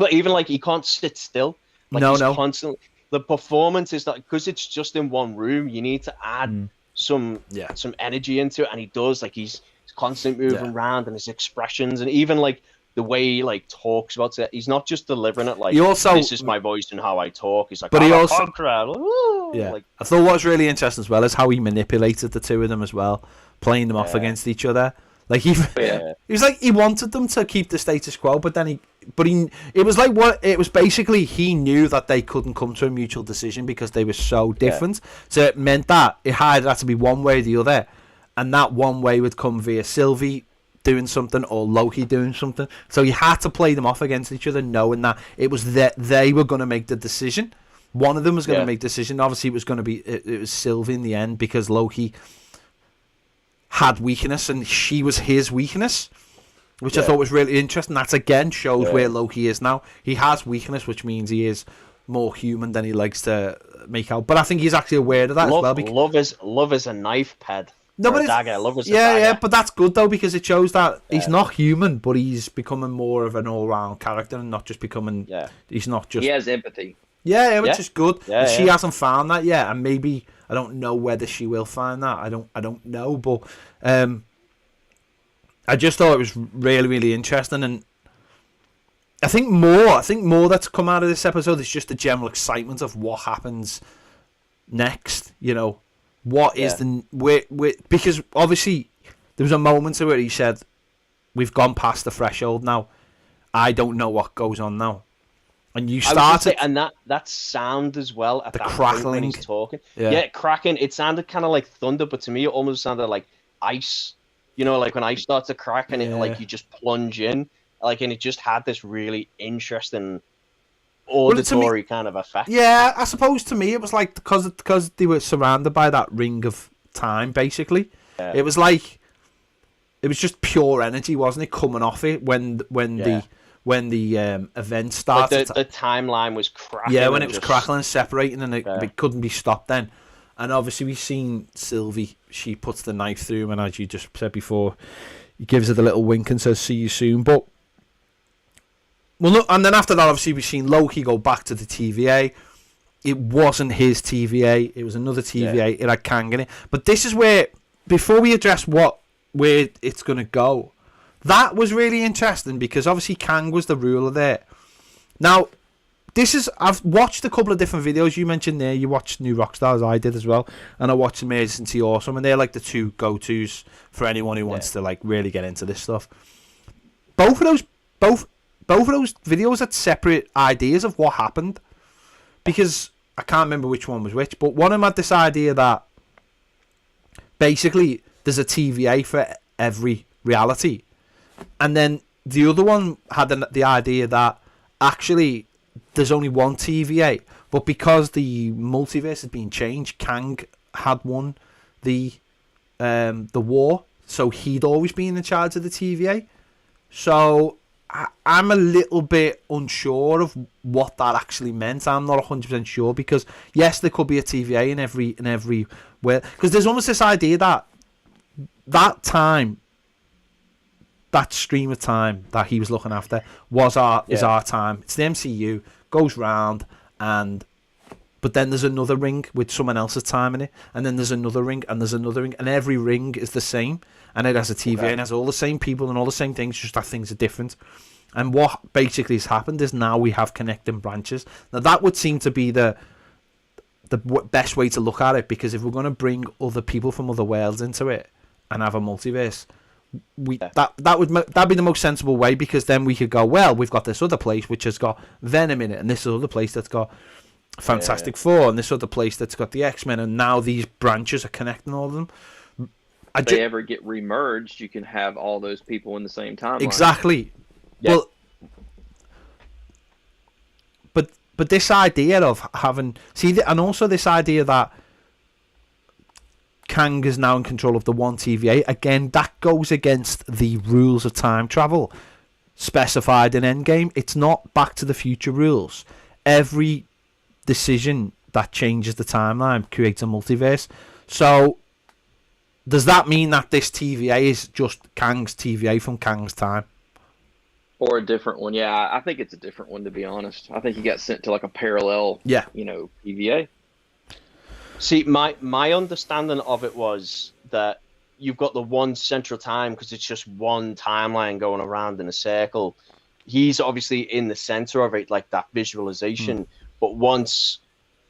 even like he can't sit still. Like, no. Constantly the performance is that because it's just in one room. You need to add some energy into it, and he does. Like he's constantly moving around and his expressions, and even like the way he like talks about it, he's not just delivering it like this is my voice and how I talk. He's like, but he also, like, I thought what was really interesting as well is how he manipulated the two of them as well, playing them off against each other. Like he was like he wanted them to keep the status quo, but then it was like it was basically he knew that they couldn't come to a mutual decision because they were so different. So it meant that it had to be one way or the other, and that one way would come via Sylvie doing something or Loki doing something. So you had to play them off against each other, knowing that it was that they were going to make the decision. One of them was going to make the decision. Obviously, it was going to be it was Sylvie in the end because Loki had weakness and she was his weakness, which I thought was really interesting. That again shows where Loki is now. He has weakness, which means he is more human than he likes to make out. But I think he's actually aware of that as well. Because love is a knife pad. No, but dagger. But that's good though because it shows that he's not human, but he's becoming more of an all-round character and not just becoming. Yeah. He's not just. He has empathy. Yeah, which is good. She hasn't found that yet, and maybe I don't know whether she will find that. I don't know, but I just thought it was really, really interesting, and I think more that's come out of this episode is just the general excitement of what happens next. You know. What is the because obviously there was a moment where he said we've gone past the threshold now. I don't know what goes on now, and you started and that sound as well at the that crackling point when he's talking. Cracking. It sounded kind of like thunder, but to me it almost sounded like ice. You know, like when ice starts to crack and it like you just plunge in, like, and it just had this really interesting auditory kind of effect. Yeah, I suppose to me it was like because they were surrounded by that ring of time, basically. Yeah. It was like it was just pure energy, wasn't it, coming off it when the event started. Like the timeline was cracking. Yeah, when it was crackling, separating, and it couldn't be stopped then. And obviously we've seen Sylvie. She puts the knife through him, and as you just said before, he gives her the little wink and says, "See you soon." But well, look, and then after that, obviously, we've seen Loki go back to the TVA. It wasn't his TVA. It was another TVA. Yeah. It had Kang in it. But this is where, before we address where it's going to go, that was really interesting because obviously Kang was the ruler there. Now, I've watched a couple of different videos. You mentioned there, you watched New Rockstars, I did as well, and I watched Emergency Awesome, and they're like the two go-tos for anyone who wants to like really get into this stuff. Both of those videos had separate ideas of what happened, because I can't remember which one was which, but one of them had this idea that basically there's a TVA for every reality, and then the other one had the idea that actually there's only one TVA, but because the multiverse had been changed, Kang had won the war, so he'd always been in charge of the TVA. So I'm a little bit unsure of what that actually meant. I'm not 100% sure, because yes, there could be a TVA in every way, because there's almost this idea that time, that stream of time that he was looking after is our time. It's the MCU, goes round, but then there's another ring with someone else's time in it, and then there's another ring, and there's another ring, and every ring is the same, and it has a TVA, and it has all the same people and all the same things, just that things are different. And what basically has happened is now we have connecting branches. Now that would seem to be the best way to look at it, because if we're going to bring other people from other worlds into it and have a multiverse, that'd be the most sensible way, because then we could go, well, we've got this other place which has got Venom in it, and this other place that's got Fantastic Four, and this other place that's got the X-Men, and now these branches are connecting all of them. If they ever get remerged, you can have all those people in the same timeline. Exactly. Yeah. Well, but this idea of having and also this idea that Kang is now in control of the one TVA, again, that goes against the rules of time travel specified in Endgame. It's not Back to the Future rules. Every decision that changes the timeline creates a multiverse. So does that mean that this TVA is just Kang's TVA from Kang's time? Or a different one? Yeah, I think it's a different one, to be honest. I think he got sent to like a parallel, TVA. See, my understanding of it was that you've got the one central time, because it's just one timeline going around in a circle. He's obviously in the center of it, like that visualization. But once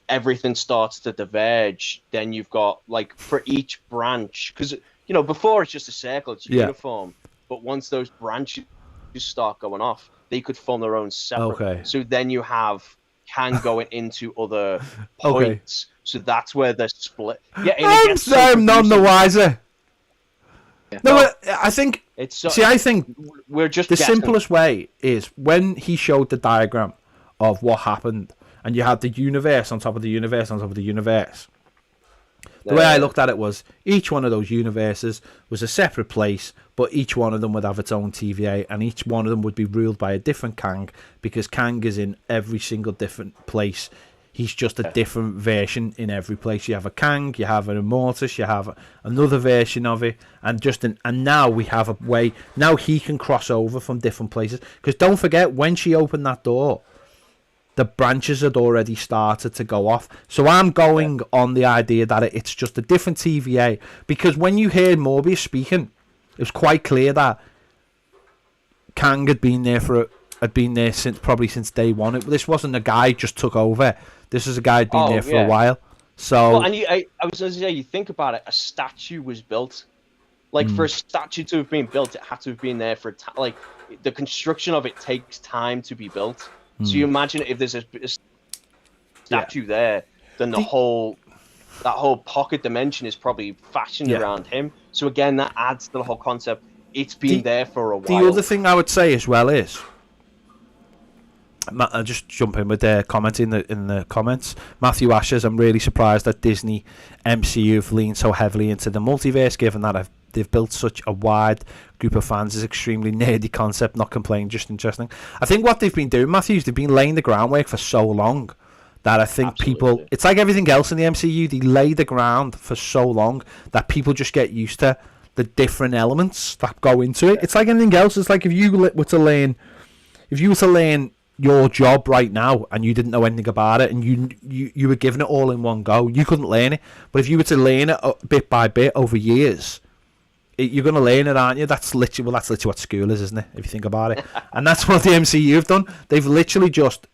everything starts to diverge, then you've got, like, for each branch, because, before it's just a circle, it's uniform. But once those branches start going off, they could form their own separate. Okay. So then you have Kang going into other points. So that's where they're split. Yeah, I'm none the wiser. Yeah. No, but I think. I think we're just the guessing. Simplest way is when he showed the diagram of what happened, and you had the universe on top of the universe on top of the universe. The way I looked at it was each one of those universes was a separate place, but each one of them would have its own TVA, and each one of them would be ruled by a different Kang, because Kang is in every single different place. He's just a different version in every place. You have a Kang, you have an Immortus, you have another version of it, and now we have a way. Now he can cross over from different places, because don't forget, when she opened that door, the branches had already started to go off. So I'm going on the idea that it's just a different TVA, because when you heard Morbius speaking, it was quite clear that Kang had been there since day one. This wasn't a guy who just took over. This was a guy who'd been there for a while. So, and I was going to say, you think about it, a statue was built. Like, for a statue to have been built, it had to have been there for like, the construction of it takes time to be built. So you imagine if there's a statue there, then that whole pocket dimension is probably fashioned around him. So again, that adds to the whole concept. It's been there for a while. The other thing I would say as well is, I'll just jump in with their comment in the comments. Mathew Ashes, I'm really surprised that Disney MCU have leaned so heavily into the multiverse, given that they've built such a wide group of fans. Is extremely nerdy concept, not complaining, just interesting. I think what they've been doing, Matthew, is they've been laying the groundwork for so long that I think people, it's like everything else in the MCU, they lay the ground for so long that people just get used to the different elements that go into it. It's like anything else. It's like if you were to learn your job right now and you didn't know anything about it, and you were given it all in one go, you couldn't learn it. But if you were to learn it bit by bit over years, you're going to learn it, aren't you? That's literally what school is, isn't it, if you think about it? And that's what the MCU have done. They've literally just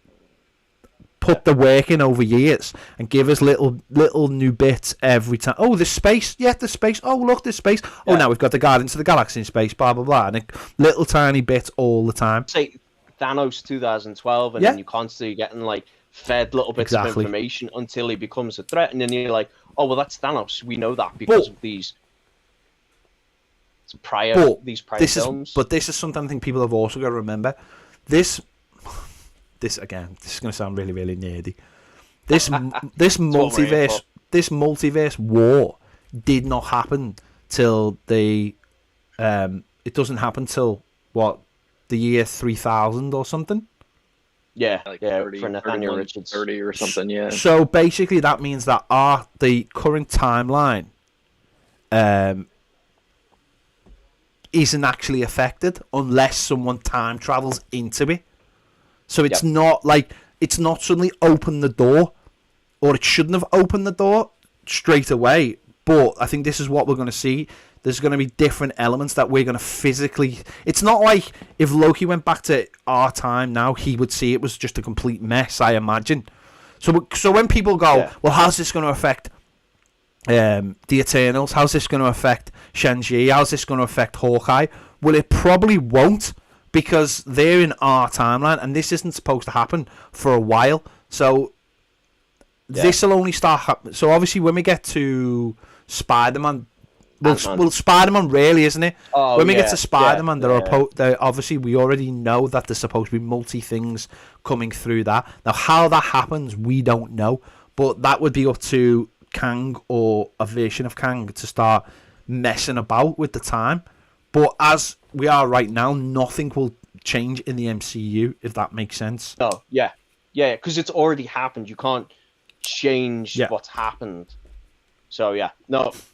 put the work in over years and give us little new bits every time. Oh, there's space. Yeah, there's space. Oh, look, there's space. Oh, now we've got the Guardians of the Galaxy in space. Blah blah blah. And little tiny bits all the time. Say Thanos 2012, and then you're constantly getting like fed little bits of information until he becomes a threat, and then you're like, oh well, that's Thanos. We know that because of these prior films. But this is something I think people have also got to remember. This again, this is going to sound really, really nerdy. This multiverse war did not happen till it doesn't happen till what, the year 3000 or something. Yeah, like 30, for Nathaniel Richards, 30 or something. Yeah. So basically, that means that the current timeline isn't actually affected unless someone time travels into it. So it's not like it's not suddenly opened the door, or it shouldn't have opened the door straight away. But I think this is what we're going to see. There's going to be different elements that we're going to physically... It's not like if Loki went back to our time now, he would see it was just a complete mess, I imagine. So when people go, well, how's this going to affect the Eternals? How's this going to affect Shang-Chi? How's this going to affect Hawkeye? Well, it probably won't, because they're in our timeline, and this isn't supposed to happen for a while. So this will only start happening. So obviously when we get to Spider-Man... Well, Spider-Man really, isn't it? When we get to Spider-Man, they're obviously, we already know that there's supposed to be multi-things coming through that. Now, how that happens, we don't know. But that would be up to Kang or a version of Kang to start messing about with the time. But as we are right now, nothing will change in the MCU, if that makes sense. Oh, yeah, because it's already happened. You can't change what's happened. So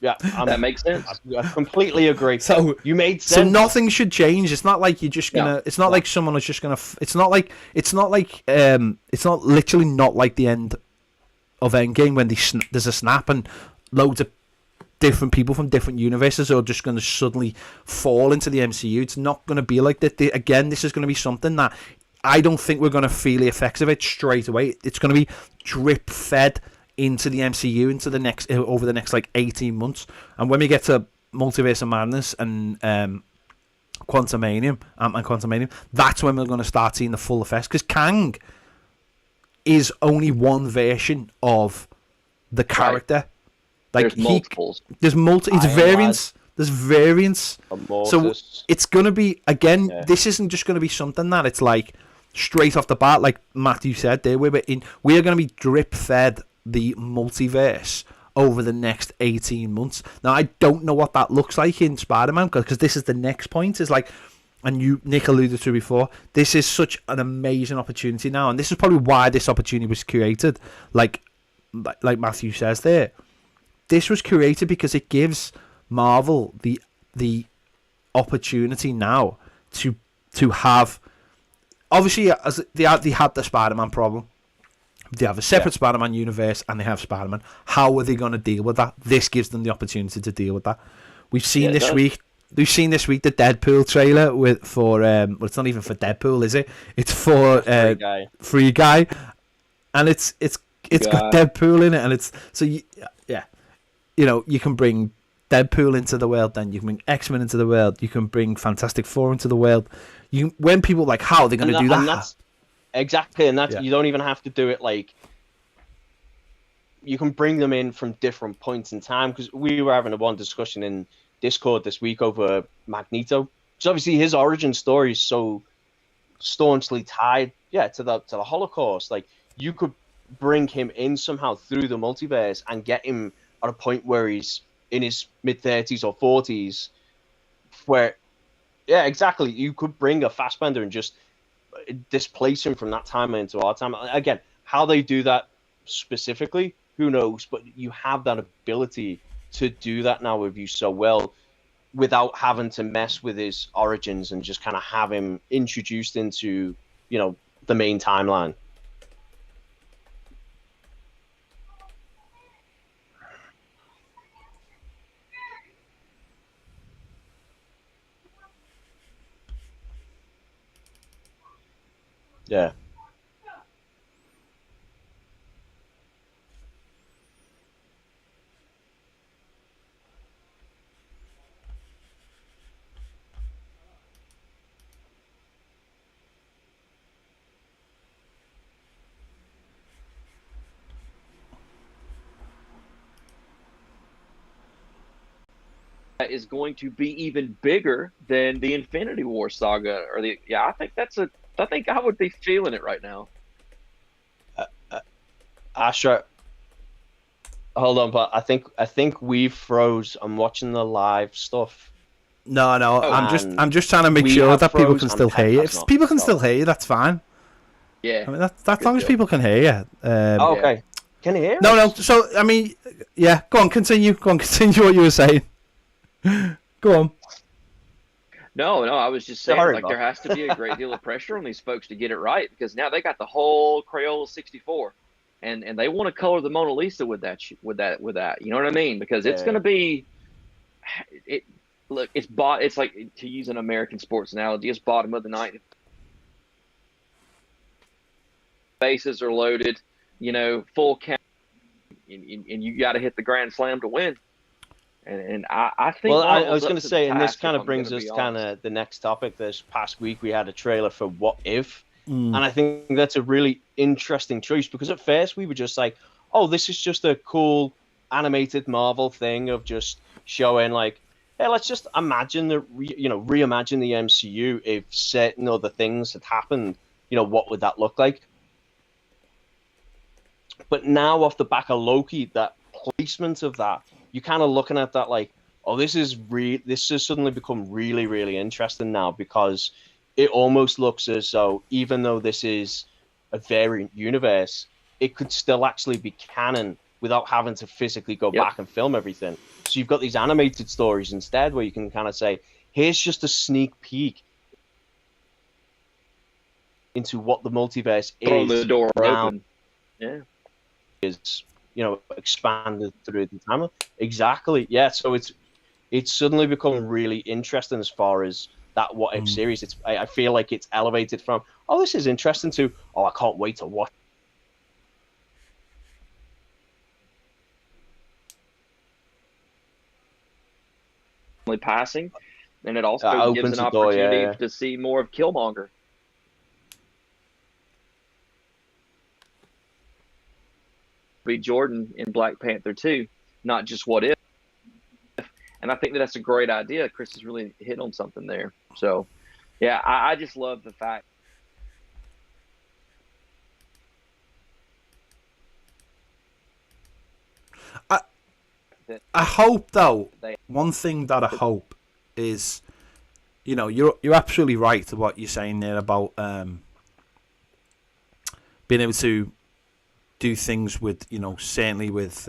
that makes sense. I completely agree. So you made sense. So nothing should change. It's not like you're just gonna. It's not like someone is just gonna. It's not like. It's not literally not like the end of Endgame when there's a snap and loads of different people from different universes are just going to suddenly fall into the MCU. It's not going to be like that. Again, this is going to be something that I don't think we're going to feel the effects of it straight away. It's going to be drip fed into the MCU over the next like 18 months. And when we get to Multiverse of Madness and Quantumanium, Ant-Man Quantumanium, that's when we're going to start seeing the full effects, because Kang is only one version of the character. Like there's multiples. There's variants. There's variants. So it's going to be, again, this isn't just going to be something that it's like straight off the bat, like Mathew said there, we're going to be drip fed the multiverse over the next 18 months. Now, I don't know what that looks like in Spider-Man, because this is the next point. Is like, and Nick alluded to before, this is such an amazing opportunity now, and this is probably why this opportunity was created. Like Mathew says there, this was created because it gives Marvel the opportunity now to have, obviously, as they had the Spider-Man problem. They have a separate Spider-Man universe, and they have Spider-Man. How are they going to deal with that? This gives them the opportunity to deal with that. We've seen this week the Deadpool trailer for well, it's not even for Deadpool, is it? It's for Free Guy, and it's got Deadpool in it, and it's so you can bring Deadpool into the world, then you can bring X-Men into the world, you can bring Fantastic Four into the world. When people are like, how are they going to do that? Exactly, and that's you don't even have to do it like, you can bring them in from different points in time, because we were having one discussion in Discord this week over Magneto. So obviously his origin story is so staunchly tied to the Holocaust. Like, you could bring him in somehow through the multiverse and get him at a point where he's in his mid-30s or 40s, where exactly, you could bring a Fassbender and just displace him from that time into our time. Again, how they do that specifically, who knows, but you have that ability to do that now with you so well, without having to mess with his origins, and just kind of have him introduced into the main timeline. Yeah. that is going to be even bigger than the Infinity War saga or I think I would be feeling it right now. Asher, hold on, but I think we froze. I'm watching the live stuff. No, I'm just trying to make sure that people can still hear you. If people can still hear you, that's fine. Yeah, I mean that's as long as people can hear you. Okay, yeah. Can you hear? No. So I mean, yeah. Go on, continue what you were saying. Go on. No, I was just saying, there has to be a great deal of pressure on these folks to get it right, because now they got the whole Crayola 64, and they want to color the Mona Lisa with that. You know what I mean? Because it's going to be, it's like, to use an American sports analogy, it's bottom of the ninth. Bases are loaded, full count, and you got to hit the grand slam to win. And I think. Well, I was going to say, and this kind of brings us kind of the next topic. This past week, we had a trailer for What If, and I think that's a really interesting choice, because at first we were just like, oh, this is just a cool animated Marvel thing of just showing like, hey, let's just imagine reimagine the MCU if certain other things had happened. What would that look like? But now, off the back of Loki, that placement of that, you're kind of looking at that like, oh, this has suddenly become really, really interesting now, because it almost looks as though, even though this is a variant universe, it could still actually be canon without having to physically go back and film everything. So you've got these animated stories instead, where you can kind of say, here's just a sneak peek into what the multiverse is. Throw the door open. Yeah. Is expanded through the time. Exactly. Yeah. So it's suddenly become really interesting as far as that What If series. I feel like it's elevated from, oh, this is interesting, to, oh, I can't wait to watch. Passing, and it also gives an opportunity to see more of Killmonger. Be Jordan in Black Panther 2, not just What If. And I think that's a great idea. Chris has really hit on something there. So, yeah, I just love the fact. I hope, though, one thing that I hope is, you're absolutely right to what you're saying there about being able to do things with, certainly with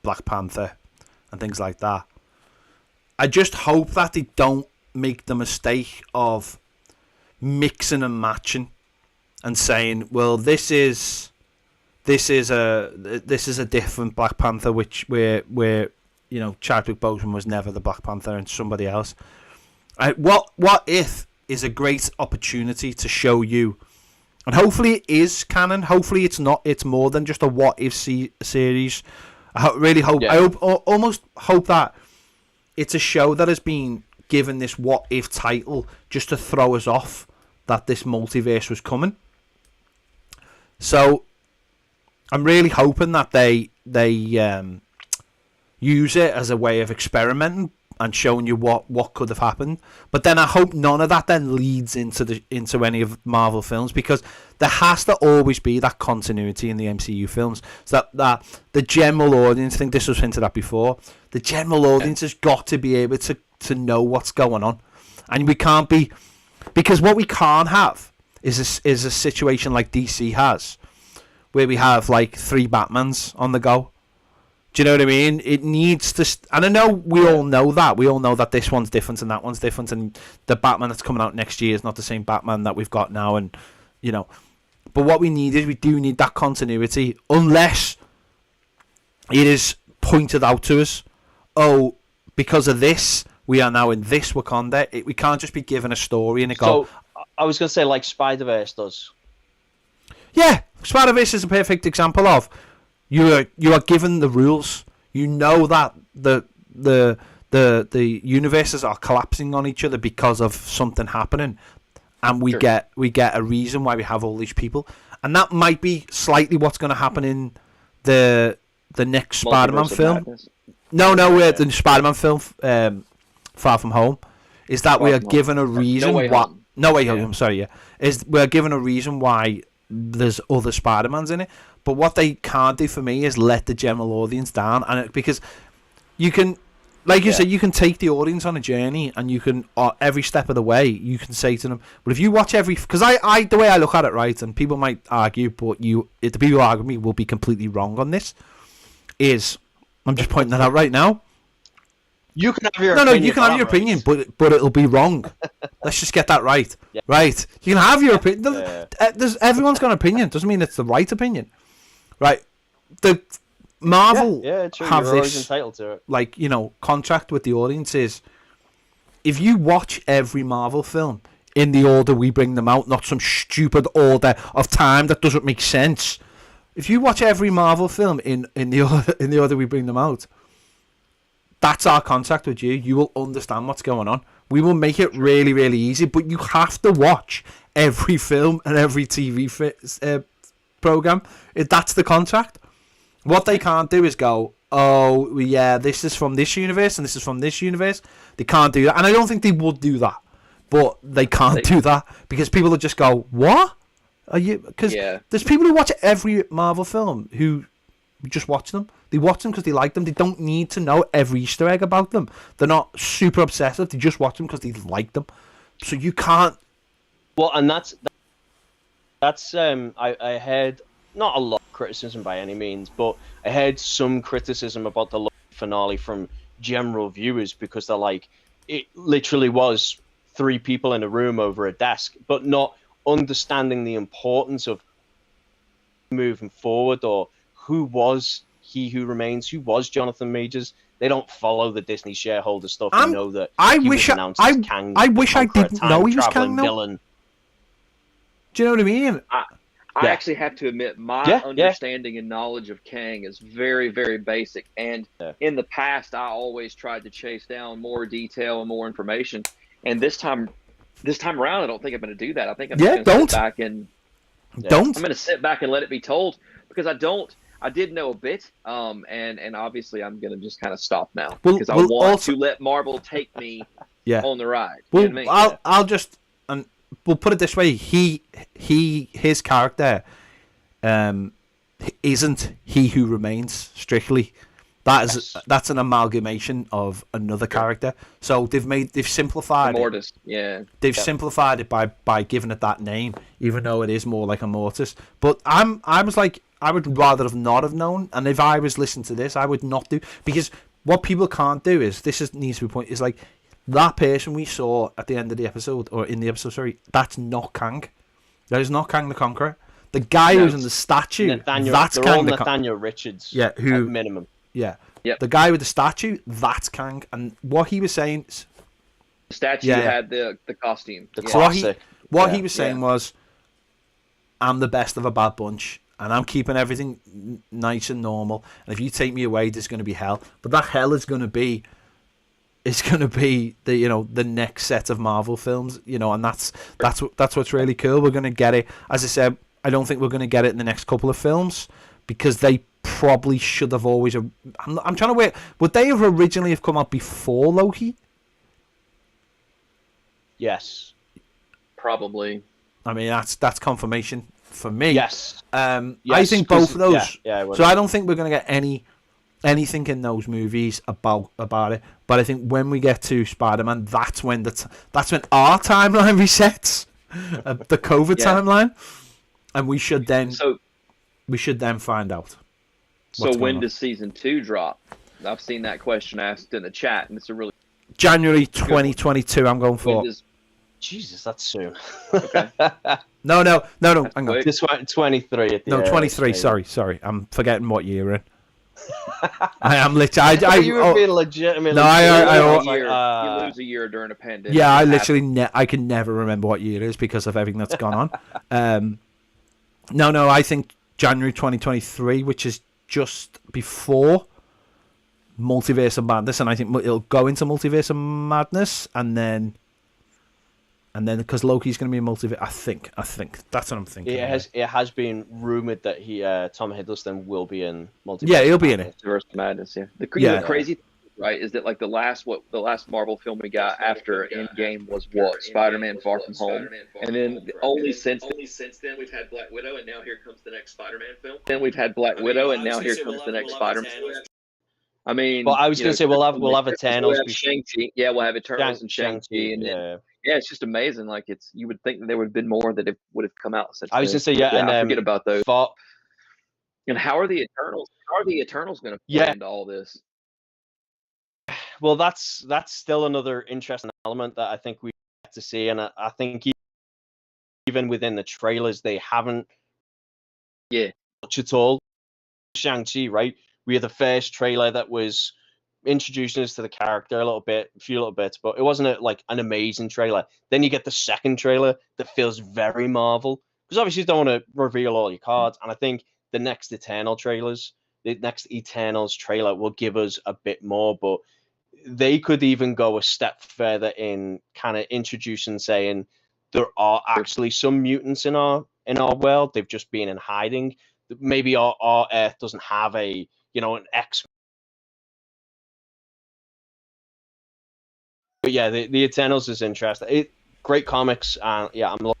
Black Panther and things like that. I just hope that they don't make the mistake of mixing and matching and saying, well, this is a different Black Panther, where Chadwick Boseman was never the Black Panther and somebody else. What If is a great opportunity to show you. And hopefully it is canon. Hopefully it's not. It's more than just a What If series. I really hope. Yeah. Almost hope that it's a show that has been given this What If title just to throw us off that this multiverse was coming. So I'm really hoping that they use it as a way of experimenting and showing you what could have happened. But then I hope none of that then leads into any of Marvel films, because there has to always be that continuity in the MCU films. So that the general audience, I think this was hinted at before, the general audience has got to be able to know what's going on. And we can't be, because what we can't have is a situation like DC has, where we have like 3 Batmans on the go. Do you know what I mean? It needs to... And I know we all know that. We all know that this one's different and that one's different, and the Batman that's coming out next year is not the same Batman that we've got now, and, But what we need is, we do need that continuity, unless it is pointed out to us, oh, because of this, we are now in this Wakanda. We can't just be given a story and it go... So, I was going to say, like Spider-Verse does. Yeah, Spider-Verse is a perfect example of... You are given the rules. You know that the universes are collapsing on each other because of something happening, and we get a reason why we have all these people, and that might be slightly what's going to happen in the next Spider-Man film. No, the Spider-Man film, Far From Home, is that we are given a reason why. No Way Home. Sorry, yeah, is we're given a reason why there's other Spider-Mans in it. But what they can't do for me is let the general audience down, because you can, like you said, you can take the audience on a journey, and you can every step of the way you can say to them, "But if you watch because I the way I look at it, right, and people might argue, but the people who argue with me will be completely wrong on this. I'm just pointing that out right now. You can have your opinion. No, you can have your opinion, but it'll be wrong. Let's just get that right. Yeah. Right? You can have your opinion. Everyone's got an opinion. Doesn't mean it's the right opinion. Right? The Marvel have this entitled to it. Like, contract with the audience is, if you watch every Marvel film in the order we bring them out, not some stupid order of time that doesn't make sense. If you watch every Marvel film in the order we bring them out, that's our contract with you. You will understand what's going on. We will make it really, really easy, but you have to watch every film and every TV program. That's the contract. What they can't do is go, oh, yeah, this is from this universe and this is from this universe. They can't do that. And I don't think they would do that. But they can't do that because people will just go, what? Are you? Because there's people who watch every Marvel film who just watch them. They watch them because they like them. They don't need to know every Easter egg about them. They're not super obsessive. They just watch them because they like them. So you can't. Well, and that's I heard not a lot of criticism by any means, but I heard some criticism about the finale from general viewers because they're like, it literally was 3 people in a room over a desk, but not understanding the importance of moving forward, or who was He Who Remains, who was Jonathan Majors. They don't follow the Disney shareholder stuff. They know that I wish I didn't know he was Kang. Villain. Do you know what I mean? I actually have to admit my understanding and knowledge of Kang is very, very basic. And in the past, I always tried to chase down more detail and more information. And this time around, I don't think I'm going to do that. I think I'm just going to sit back and I'm going to sit back and let it be told, because I did know a bit, and obviously I'm going to just kind of stop now because I want to let Marvel take me on the ride. Well, you know what I mean? I'll just, and we'll put it this way: his character, isn't He Who Remains strictly. That's an amalgamation of another character. So they've simplified Immortus, They've simplified it by giving it that name, even though it is more like Immortus. But I was like, I would rather have not have known, and if I was listening to this, I would not do, because what people can't do is needs to be pointed, is like, that person we saw at the end of the episode, or in the episode, sorry, that's not Kang. That is not Kang the Conqueror. The guy who's in the statue, that's Kang the Nathaniel Richards. Yeah, who at minimum. Yeah. Yep. The guy with the statue, that's Kang. And what he was saying... The statue had the costume. So what he was saying was, I'm the best of a bad bunch, and I'm keeping everything nice and normal. And if you take me away, there's going to be hell. But that hell is going to be... It's going to be the next set of Marvel films, and that's what's really cool. We're going to get it. As I said, I don't think we're going to get it in the next couple of films, because they probably should have always. I'm trying to wait. Would they have originally come out before Loki? Yes, probably. I mean, that's confirmation for me. Yes. I think both of those. So I don't think we're going to get anything in those movies about it. But I think when we get to Spider-Man, that's when our timeline resets, the COVID timeline, and we should then find out. So when does season 2 drop? I've seen that question asked in the chat, and it's a really January 2022. I'm going for. Jesus, that's soon. Okay. No. Hang on. This one 23. No, 23. Sorry. I'm forgetting what year we're in. I am literally. You were being legitimately. No, you lose a year during a pandemic. Yeah, I literally I can never remember what year it is because of everything that's gone on. No, I think January 2023, which is just before Multiverse of Madness, and I think it'll go into Multiverse of Madness, and then And then because Loki's going to be a multiverse, I think that's what I'm thinking. It has been rumored that Tom Hiddleston will be in Multiverse. Yeah, he'll be in it. Multiverse Madness. Yeah. The crazy thing, right, is that like the last Marvel film we got after Endgame was what? Spider-Man: Far From Home, and then only since then we've had Black Widow, and now here comes the next Spider-Man film. Then we've had Black Widow, and now here comes the next Spider-Man. I mean, well, I was going to say we'll have Eternals. We'll have Shang-Chi. Yeah, we'll have Eternals and Shang-Chi, and then it's just amazing. Like you would think that there would have been more that would have come out since. I was going to say and I forget about those. And how are the Eternals? Going to fit into all this? Well, that's still another interesting element that I think we get to see, and I think even within the trailers they haven't much at all. Shang-Chi, right? We had the first trailer that was introducing us to the character a few little bits, but it wasn't an amazing trailer. Then you get the second trailer that feels very Marvel, because obviously you don't want to reveal all your cards, and I think the next Eternals trailer will give us a bit more, but they could even go a step further in kind of introducing, saying there are actually some mutants in our world. They've just been in hiding. Maybe our Earth doesn't have an X. But yeah, the Eternals is interesting. Great comics, and yeah, I'm.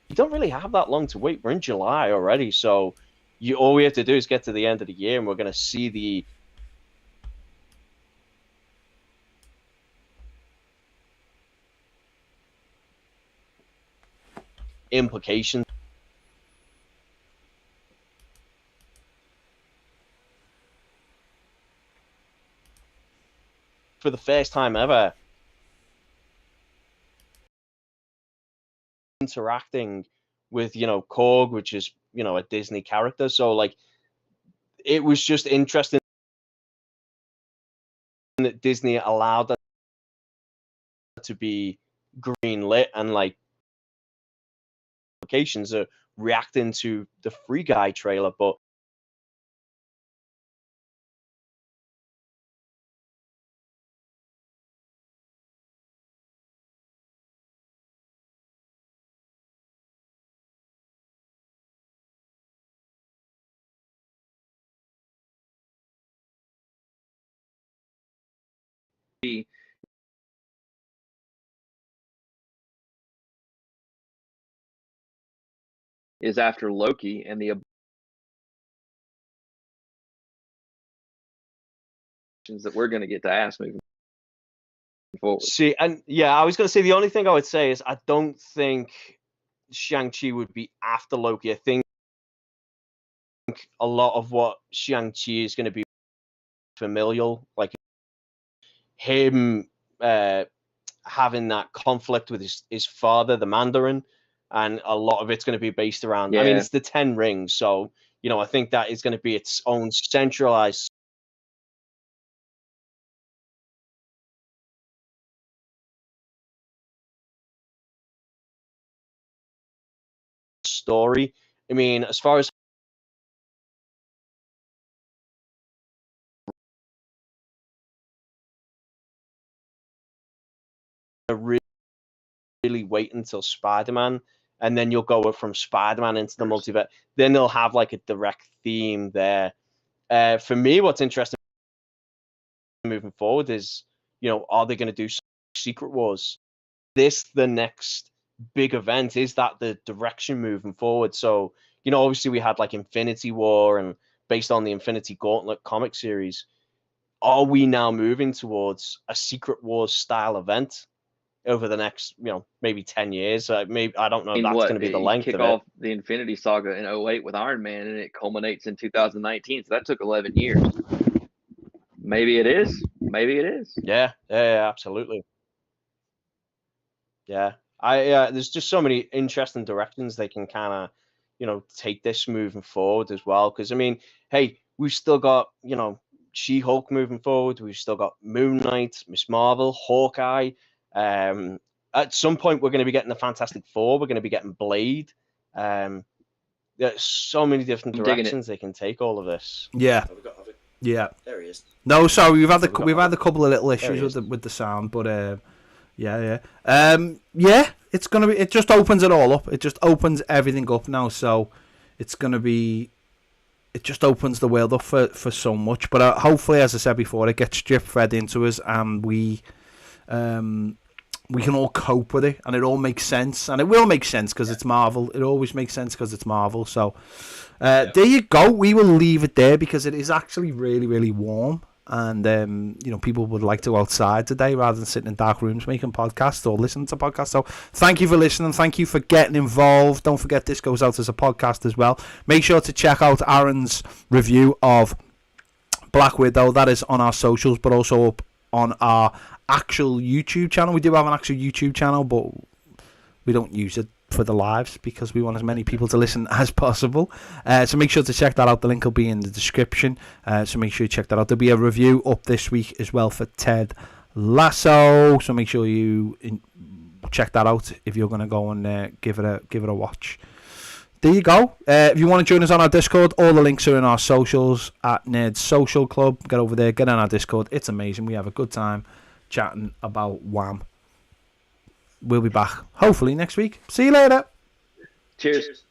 You don't really have that long to wait. We're in July already, so all we have to do is get to the end of the year, and we're going to see the implications. For the first time ever, interacting with Korg, which is a Disney character, so it was just interesting that Disney allowed that to be green lit, and applications are reacting to the Free Guy trailer, but is after Loki and the that we're going to get to ask moving forward. See, and yeah, I was going to say the only thing I would say is I don't think Shang-Chi would be after Loki. I think a lot of what Shang-Chi is going to be familial, like him having that conflict with his father, the Mandarin, and a lot of it's going to be based around. I mean, it's the 10 Rings, so I think that is going to be its own centralized story. I mean, as far as really wait until Spider-Man, and then you'll go from Spider-Man into the multiverse. Then they'll have a direct theme there. For me, what's interesting moving forward is, are they going to do Secret Wars? The next big event? Is that the direction moving forward? So, obviously we had Infinity War, and based on the Infinity Gauntlet comic series, are we now moving towards a Secret Wars style event over the next, maybe 10 years? Maybe, I don't know if that's going to be the length of it. Kick off the Infinity Saga in 2008 with Iron Man, and it culminates in 2019. So that took 11 years. Maybe it is. Maybe it is. Yeah, absolutely. Yeah, there's just so many interesting directions they can kind of, take this moving forward as well. Because I mean, hey, we've still got, She-Hulk moving forward. We've still got Moon Knight, Miss Marvel, Hawkeye, At some point, we're going to be getting the Fantastic Four. We're going to be getting Blade. There's so many different directions they can take all of this. Yeah. Oh, have it. Yeah. There he is. No, sorry, we've had a couple of little issues with the sound, but yeah. It's gonna be. It just opens it all up. It just opens everything up now. So it's gonna be. It just opens the world up for so much. But hopefully, as I said before, it gets drip fed into us, and we can all cope with it, and it all makes sense, and it will make sense because it's Marvel. It always makes sense because it's Marvel. So there you go. We will leave it there because it is actually really, really warm, and people would like to go outside today rather than sitting in dark rooms making podcasts or listening to podcasts. So thank you for listening. Thank you for getting involved. Don't forget this goes out as a podcast as well. Make sure to check out Aaron's review of Black Widow. That is on our socials, but also up on our actual YouTube channel. We do have an actual YouTube channel, but we don't use it for the lives because we want as many people to listen as possible. So make sure to check that out. The link will be in the description. So make sure you check that out. There'll be a review up this week as well for Ted Lasso. So make sure you check that out if you're going to go and give it a watch. There you go. If you want to join us on our Discord, all the links are in our socials at Nerds Social Club. Get over there, get on our Discord. It's amazing. We have a good time chatting about Wham. We'll be back hopefully next week. See you later. Cheers.